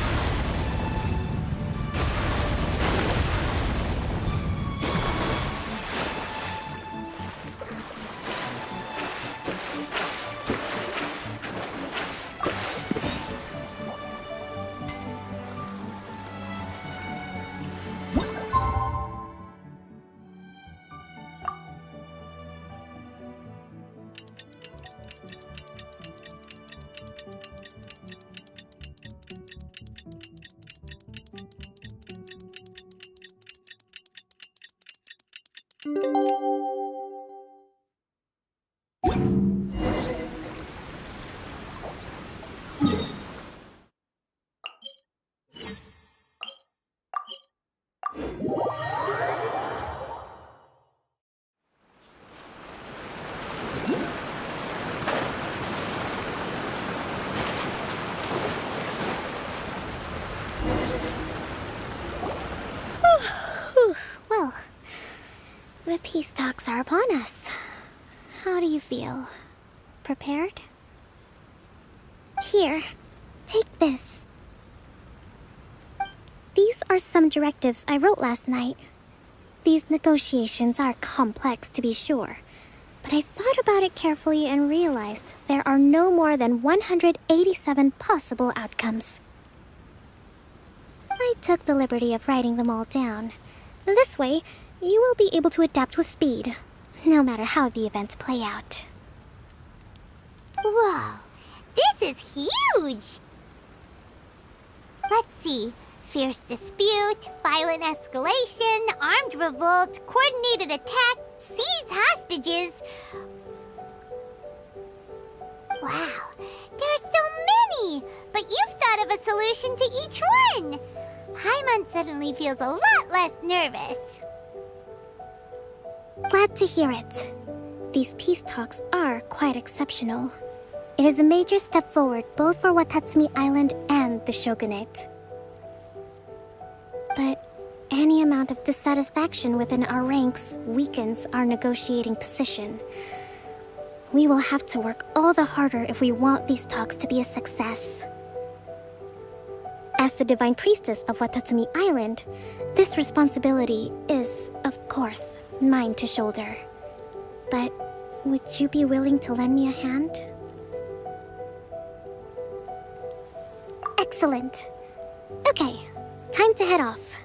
S16: Well, the peace talks are upon us. How do you feel? Prepared? Here, take this. These are some directives I wrote last night. These negotiations are complex, to be sure, but I thought about it carefully and realized there are no more than 187 possible outcomes. I took the liberty of writing them all down. This way, you will be able to adapt with speed, no matter how the events play out.
S2: Whoa, this is huge! Let's see. Fierce dispute, violent escalation, armed revolt, coordinated attack, seize hostages. Wow, there are so many! But you've thought of a solution to each one! Paimon suddenly feels a lot less nervous.
S16: Glad to hear it. These peace talks are quite exceptional. It is a major step forward both for Watatsumi Island and the Shogunate. But any amount of dissatisfaction within our ranks weakens our negotiating position. We will have to work all the harder if we want these talks to be a success. As the Divine Priestess of Watatsumi Island, this responsibility is, of course, mine to shoulder. But would you be willing to lend me a hand? Excellent. Okay, time to head off.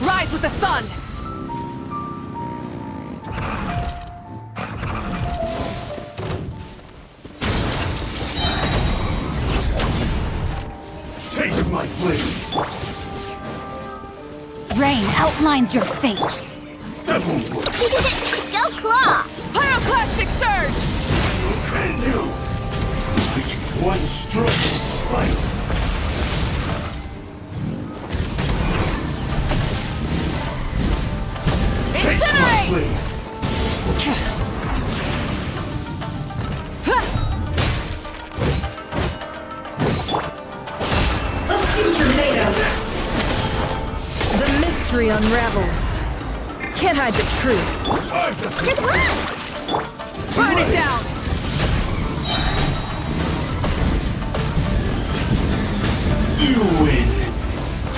S1: Rise with the sun!
S4: Taste my flame!
S8: Rain outlines your fate.
S4: That won't work.
S2: Go Claw!
S1: Pyroclastic surge!
S4: Can do! Like one stroke of spice. Taste my flame!
S8: The mystery unravels. Can't hide the truth.
S2: Good luck!
S1: Burn it down!
S4: You win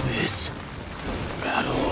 S4: this battle.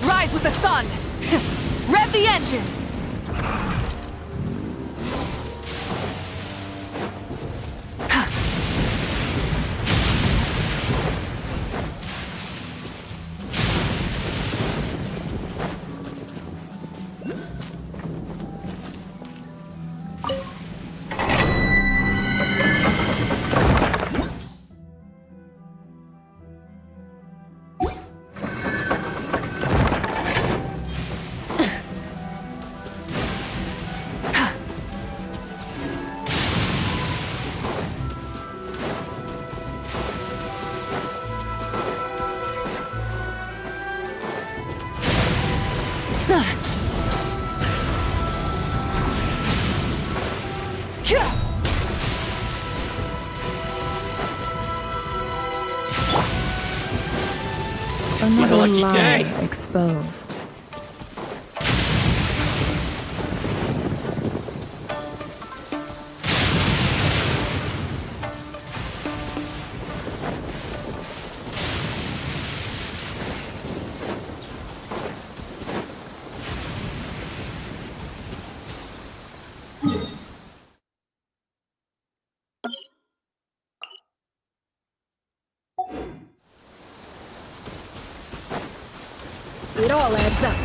S1: Rise with the sun! Rev the engines!
S8: Another
S1: lucky
S8: lie
S1: day.
S8: exposed.
S1: It all adds up.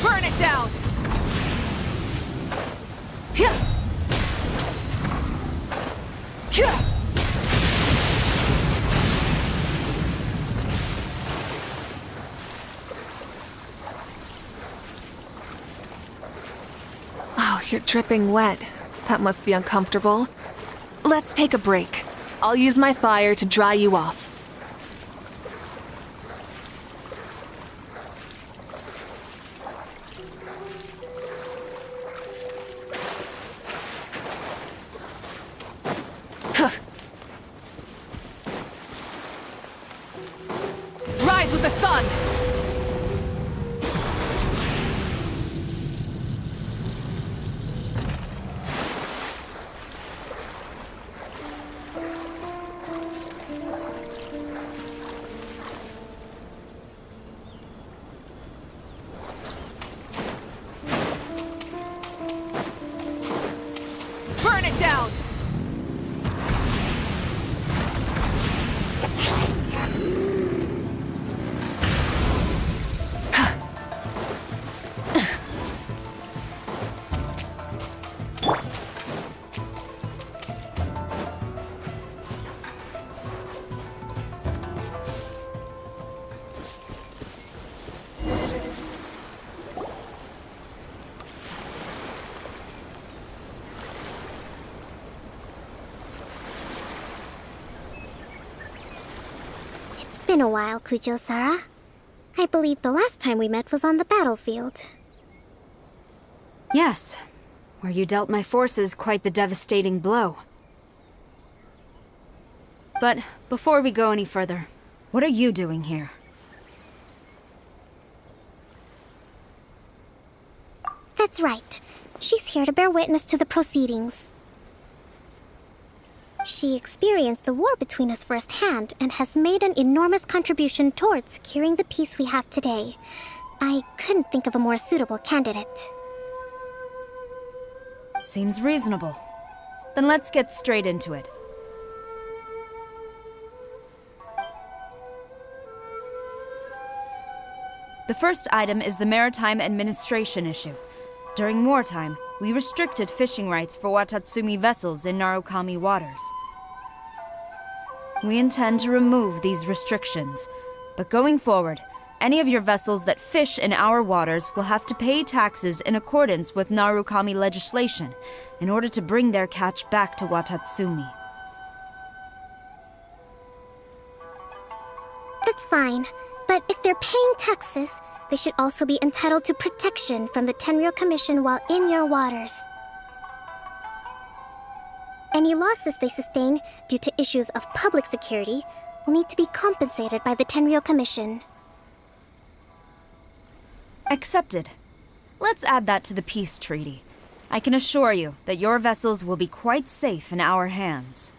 S1: Burn it down! Hyah! Hyah! Oh, you're dripping wet. That must be uncomfortable. Let's take a break. I'll use my fire to dry you off. Rise with the sun! Burn it down!
S16: It's been a while, Kujo-Sara. I believe the last time we met was on the battlefield.
S9: Yes, where you dealt my forces quite the devastating blow. But before we go any further, what are you doing here?
S16: That's right. She's here to bear witness to the proceedings. She experienced the war between us firsthand and has made an enormous contribution towards securing the peace we have today. I couldn't think of a more suitable candidate.
S9: Seems reasonable. Then let's get straight into it. The first item is the maritime administration issue. During wartime, we restricted fishing rights for Watatsumi vessels in Narukami waters. We intend to remove these restrictions, but going forward, any of your vessels that fish in our waters will have to pay taxes in accordance with Narukami legislation in order to bring their catch back to Watatsumi.
S16: That's fine, but if they're paying taxes, they should also be entitled to protection from the Tenryou Commission while in your waters. Any losses they sustain due to issues of public security will need to be compensated by the Tenryou Commission.
S9: Accepted. Let's add that to the peace treaty. I can assure you that your vessels will be quite safe in our hands.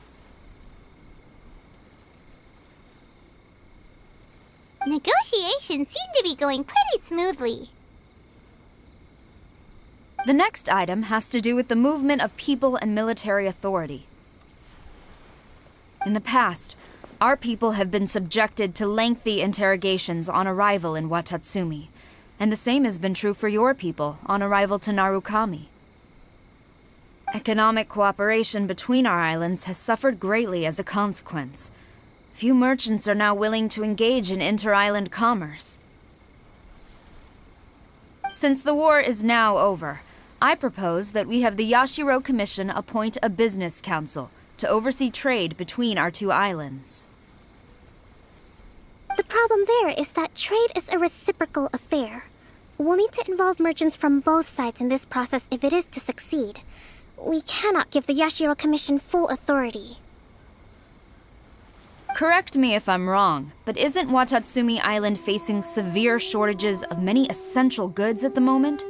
S2: Negotiations seem to be going pretty smoothly.
S9: The next item has to do with the movement of people and military authority. In the past, our people have been subjected to lengthy interrogations on arrival in Watatsumi, and the same has been true for your people on arrival to Narukami. Economic cooperation between our islands has suffered greatly as a consequence. Few merchants are now willing to engage in inter-island commerce. Since the war is now over, I propose that we have the Yashiro Commission appoint a business council to oversee trade between our two islands.
S16: The problem there is that trade is a reciprocal affair. We'll need to involve merchants from both sides in this process if it is to succeed. We cannot give the Yashiro Commission full authority.
S9: Correct me if I'm wrong, but isn't Watatsumi Island facing severe shortages of many essential goods at the moment?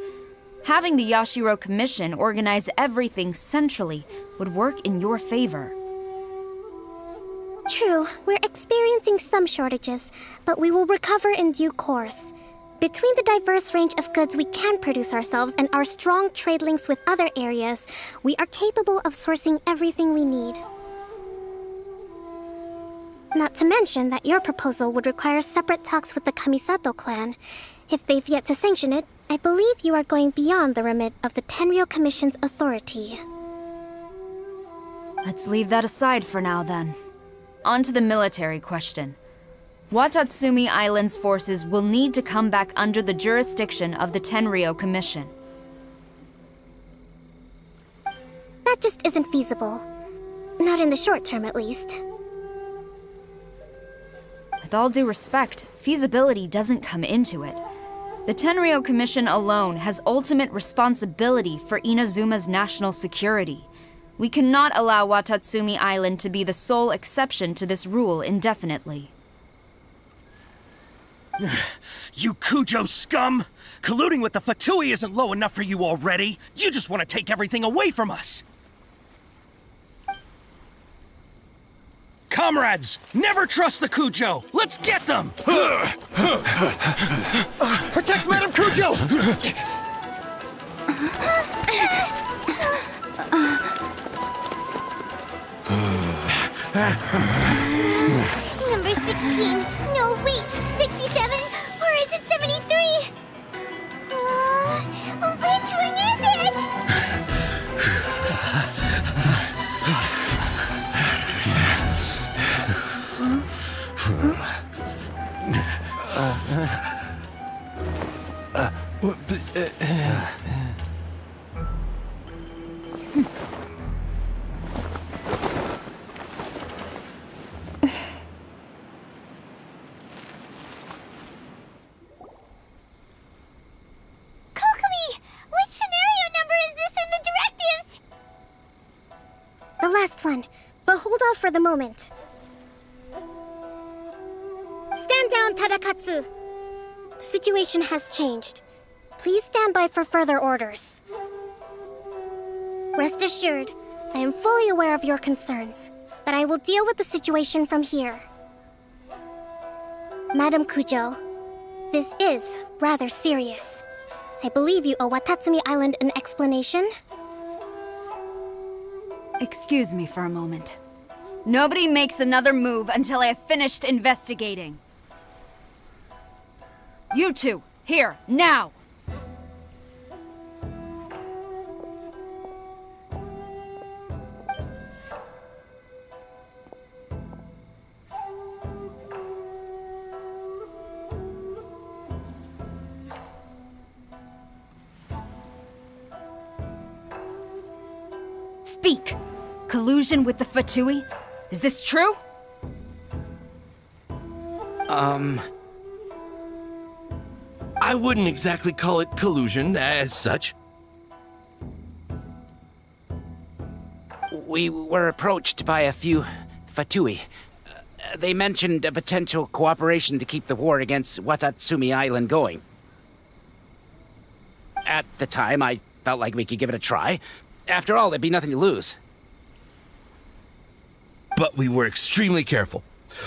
S9: Having the Yashiro Commission organize everything centrally would work in your favor.
S16: True, we're experiencing some shortages, but we will recover in due course. Between the diverse range of goods we can produce ourselves and our strong trade links with other areas, we are capable of sourcing everything we need. Not to mention that your proposal would require separate talks with the Kamisato clan. If they've yet to sanction it, I believe you are going beyond the remit of the Tenryou Commission's authority.
S9: Let's leave that aside for now, then. On to the military question. Watatsumi Island's forces will need to come back under the jurisdiction of the Tenryou Commission.
S16: That just isn't feasible. Not in the short term, at least.
S9: With all due respect, feasibility doesn't come into it. The Tenryou Commission alone has ultimate responsibility for Inazuma's national security. We cannot allow Watatsumi Island to be the sole exception to this rule indefinitely.
S5: You Kujo scum! Colluding with the Fatui isn't low enough for you already! You just want to take everything away from us! Comrades, never trust the Kujo! Let's get them!
S4: Protect Madame Kujo!
S2: Number 16. No, wait. 67? Or is it 73? Which one is it?
S16: The last one, but hold off for the moment. Stand down, Tadakatsu. The situation has changed. Please stand by for further orders. Rest assured, I am fully aware of your concerns, but I will deal with the situation from here. Madam Kujo, this is rather serious. I believe you owe Watatsumi Island an explanation.
S9: Excuse me for a moment. Nobody makes another move until I have finished investigating. You two, here, now! Speak! Collusion with the Fatui? Is this true?
S15: I wouldn't exactly call it collusion as such.
S10: We were approached by a few Fatui. They mentioned a potential cooperation to keep the war against Watatsumi Island going. At the time, I felt like we could give it a try. After all, there'd be nothing to lose.
S15: But we were extremely careful.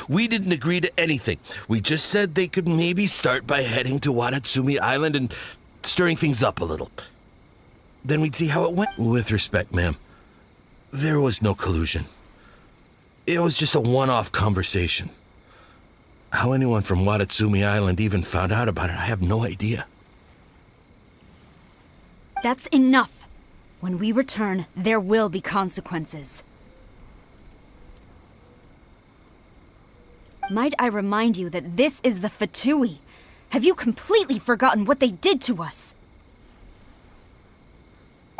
S15: We didn't agree to anything. We just said they could maybe start by heading to Watatsumi Island and stirring things up a little. Then we'd see how it went. With respect, ma'am, there was no collusion. It was just a one-off conversation. How anyone from Watatsumi Island even found out about it, I have no idea.
S9: That's enough. When we return, there will be consequences. Might I remind you that this is the Fatui? Have you completely forgotten what they did to us?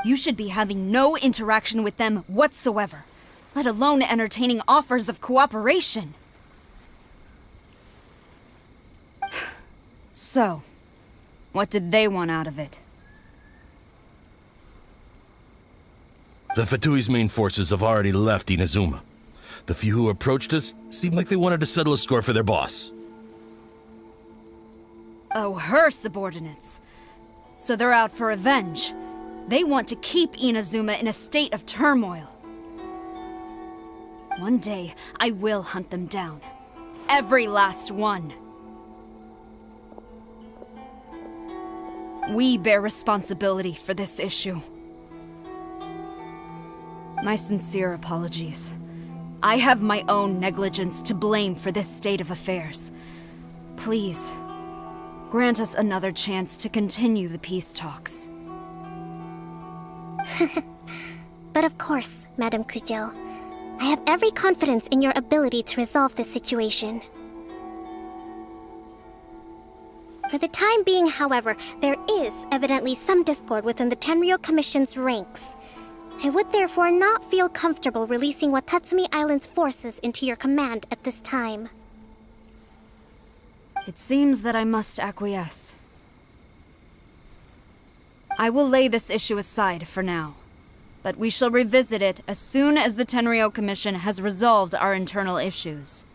S9: You should be having no interaction with them whatsoever, let alone entertaining offers of cooperation. So, what did they want out of it?
S15: The Fatui's main forces have already left Inazuma. The few who approached us seemed like they wanted to settle a score for their boss.
S9: Oh, her subordinates. So they're out for revenge. They want to keep Inazuma in a state of turmoil. One day, I will hunt them down. Every last one. We bear responsibility for this issue. My sincere apologies. I have my own negligence to blame for this state of affairs. Please, grant us another chance to continue the peace talks.
S16: But of course, Madame Kujo. I have every confidence in your ability to resolve this situation. For the time being, however, there is evidently some discord within the Tenryou Commission's ranks. I would therefore not feel comfortable releasing Watatsumi Island's forces into your command at this time.
S9: It seems that I must acquiesce. I will lay this issue aside for now, but we shall revisit it as soon as the Tenryou Commission has resolved our internal issues.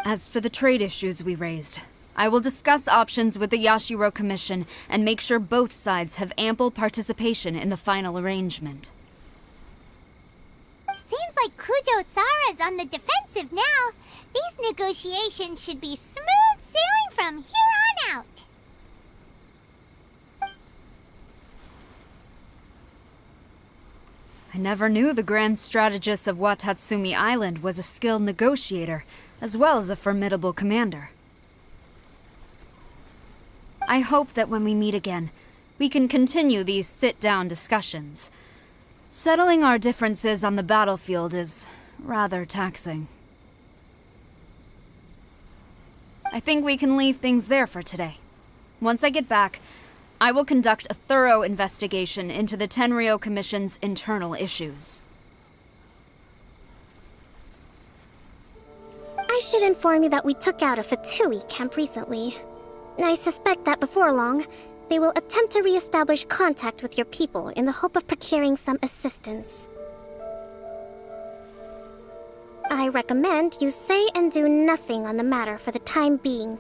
S9: As for the trade issues we raised, I will discuss options with the Yashiro Commission and make sure both sides have ample participation in the final arrangement.
S2: Seems like Kujo-sara's on the defensive now. These negotiations should be smooth sailing from here on out.
S9: I never knew the Grand Strategist of Watatsumi Island was a skilled negotiator, as well as a formidable commander. I hope that when we meet again, we can continue these sit-down discussions. Settling our differences on the battlefield is rather taxing. I think we can leave things there for today. Once I get back, I will conduct a thorough investigation into the Tenryou Commission's internal issues.
S16: I should inform you that we took out a Fatui camp recently. I suspect that before long, they will attempt to re-establish contact with your people in the hope of procuring some assistance. I recommend you say and do nothing on the matter for the time being,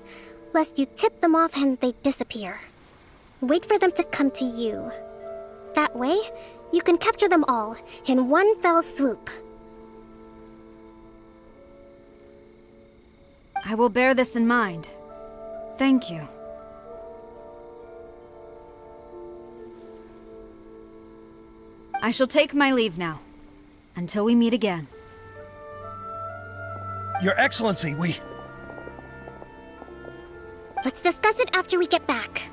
S16: lest you tip them off and they disappear. Wait for them to come to you. That way, you can capture them all in one fell swoop.
S9: I will bear this in mind. Thank you. I shall take my leave now. Until we meet again.
S5: Your Excellency,
S16: Let's discuss it after we get back.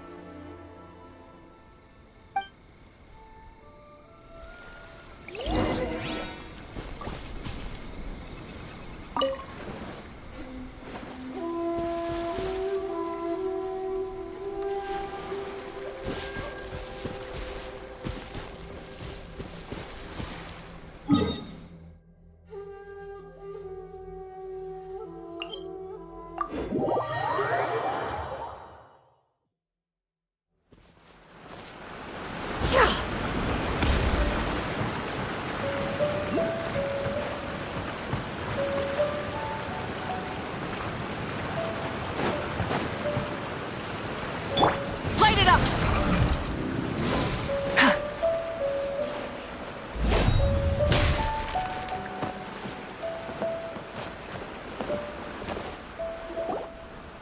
S22: Light it up!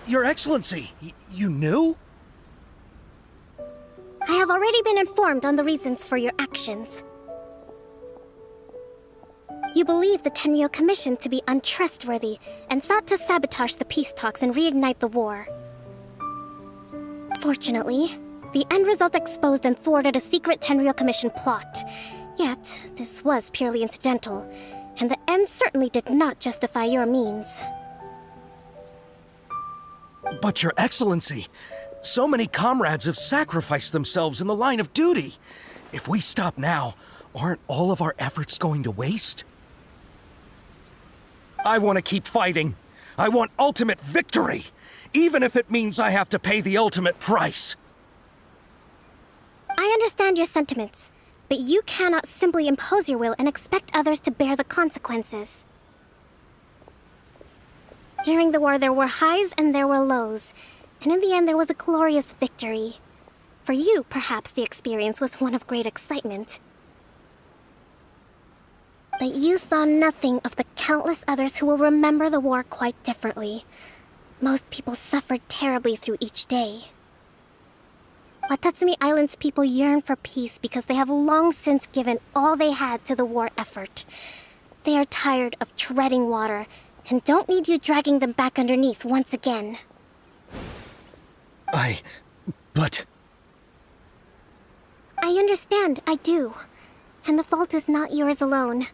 S5: Your Excellency, you knew?
S16: I have already been informed on the reasons for your actions. You believe the Tenryou Commission to be untrustworthy and sought to sabotage the peace talks and reignite the war. Fortunately, the end result exposed and thwarted a secret Tenryou Commission plot. Yet, this was purely incidental, and the end certainly did not justify your means.
S5: But Your Excellency, so many comrades have sacrificed themselves in the line of duty. If we stop now, aren't all of our efforts going to waste? I want to keep fighting. I want ultimate victory, even if it means I have to pay the ultimate price.
S16: I understand your sentiments, but you cannot simply impose your will and expect others to bear the consequences. During the war, there were highs and there were lows, and in the end, there was a glorious victory. For you, perhaps the experience was one of great excitement. But you saw nothing of the countless others who will remember the war quite differently. Most people suffered terribly through each day. Watatsumi Island's people yearn for peace because they have long since given all they had to the war effort. They are tired of treading water and don't need you dragging them back underneath once again.
S5: But...
S16: I understand, I do. And the fault is not yours alone.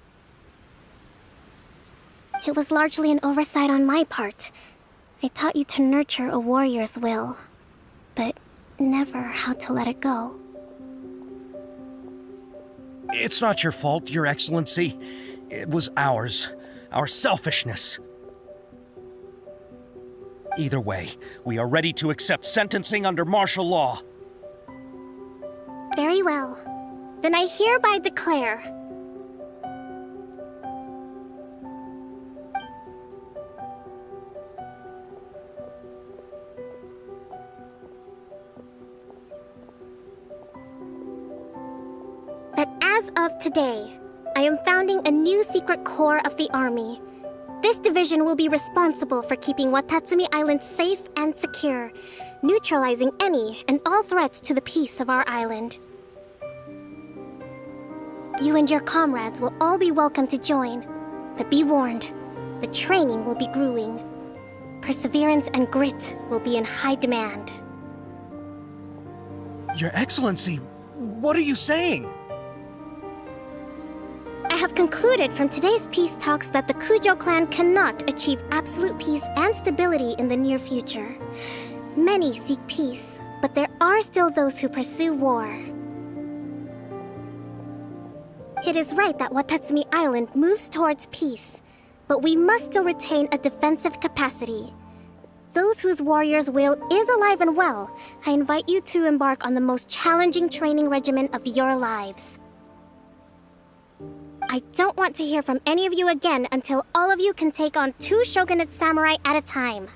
S16: It was largely an oversight on my part. I taught you to nurture a warrior's will, but never how to let it go.
S5: It's not your fault, Your Excellency. It was ours. Our selfishness. Either way, we are ready to accept sentencing under martial law.
S16: Very well. Then I hereby declare... that as of today, I am founding a new secret corps of the army. This division will be responsible for keeping Watatsumi Island safe and secure, neutralizing any and all threats to the peace of our island. You and your comrades will all be welcome to join, but be warned, the training will be grueling. Perseverance and grit will be in high demand.
S5: Your Excellency, what are you saying?
S16: I have concluded from today's peace talks that the Kujo clan cannot achieve absolute peace and stability in the near future. Many seek peace, but there are still those who pursue war. It is right that Watatsumi Island moves towards peace, but we must still retain a defensive capacity. Those whose warrior's will is alive and well, I invite you to embark on the most challenging training regimen of your lives. I don't want to hear from any of you again until all of you can take on 2 shogunate samurai at a time.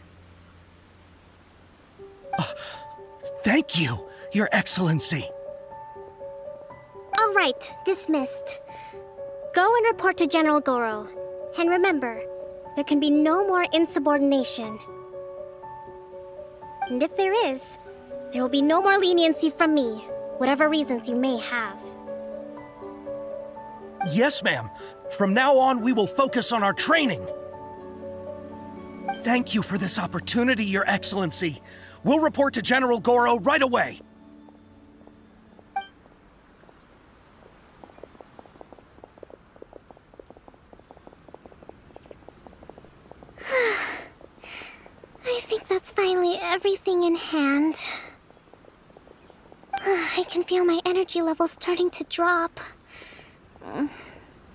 S5: Thank you, Your Excellency.
S16: All right, dismissed. Go and report to General Goro. And remember, there can be no more insubordination. And if there is, there will be no more leniency from me, whatever reasons you may have.
S5: Yes, ma'am. From now on, we will focus on our training. Thank you for this opportunity, Your Excellency. We'll report to General Goro right away.
S16: I think that's finally everything in hand. I can feel my energy levels starting to drop.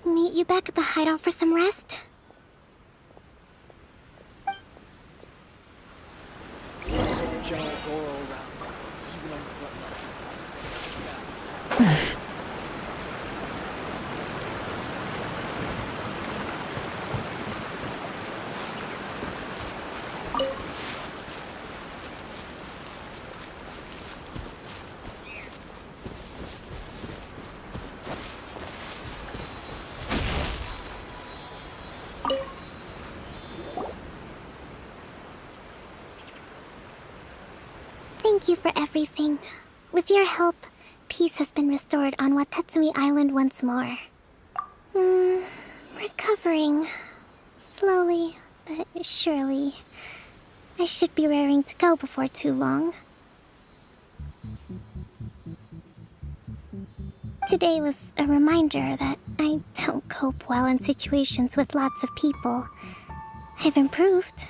S16: Meet you back at the hideout for some rest?
S6: General Goro around, even on the front lines.
S16: Thank you for everything. With your help, peace has been restored on Watatsumi Island once more. Recovering. Slowly, but surely. I should be raring to go before too long. Today was a reminder that I don't cope well in situations with lots of people. I've improved,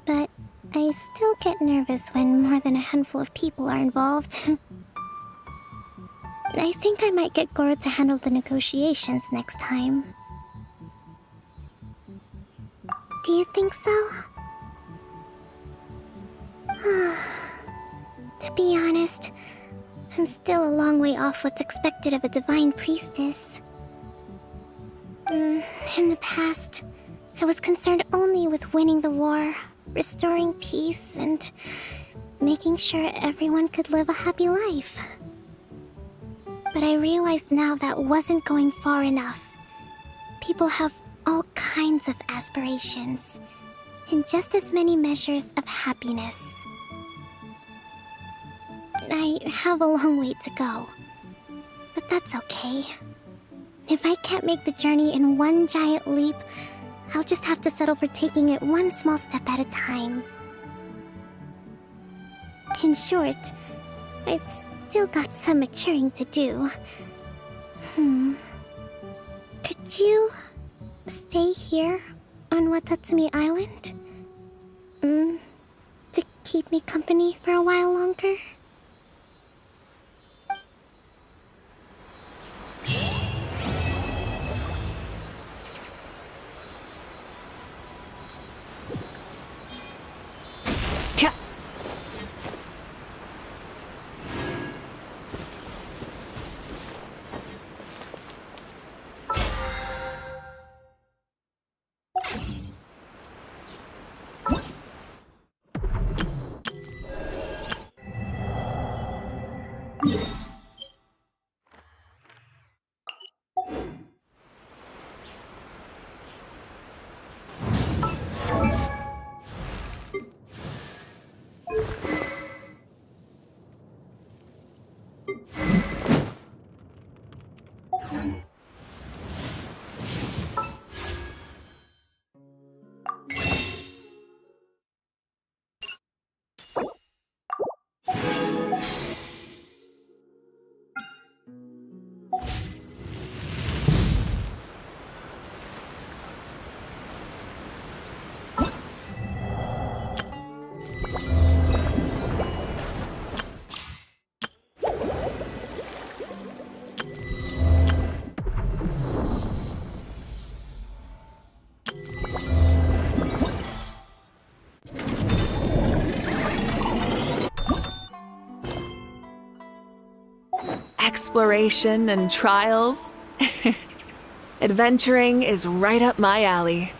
S16: but I still get nervous when more than a handful of people are involved. I think I might get Goro to handle the negotiations next time. Do you think so? To be honest, I'm still a long way off what's expected of a divine priestess. In the past, I was concerned only with winning the war, restoring peace, and making sure everyone could live a happy life. But I realize now that wasn't going far enough. People have all kinds of aspirations, and just as many measures of happiness. I have a long way to go, but that's okay. If I can't make the journey in one giant leap, I'll just have to settle for taking it one small step at a time. In short, I've still got some maturing to do. Could you stay here on Watatsumi Island? To keep me company for a while longer?
S1: Exploration and trials. Adventuring is right up my alley.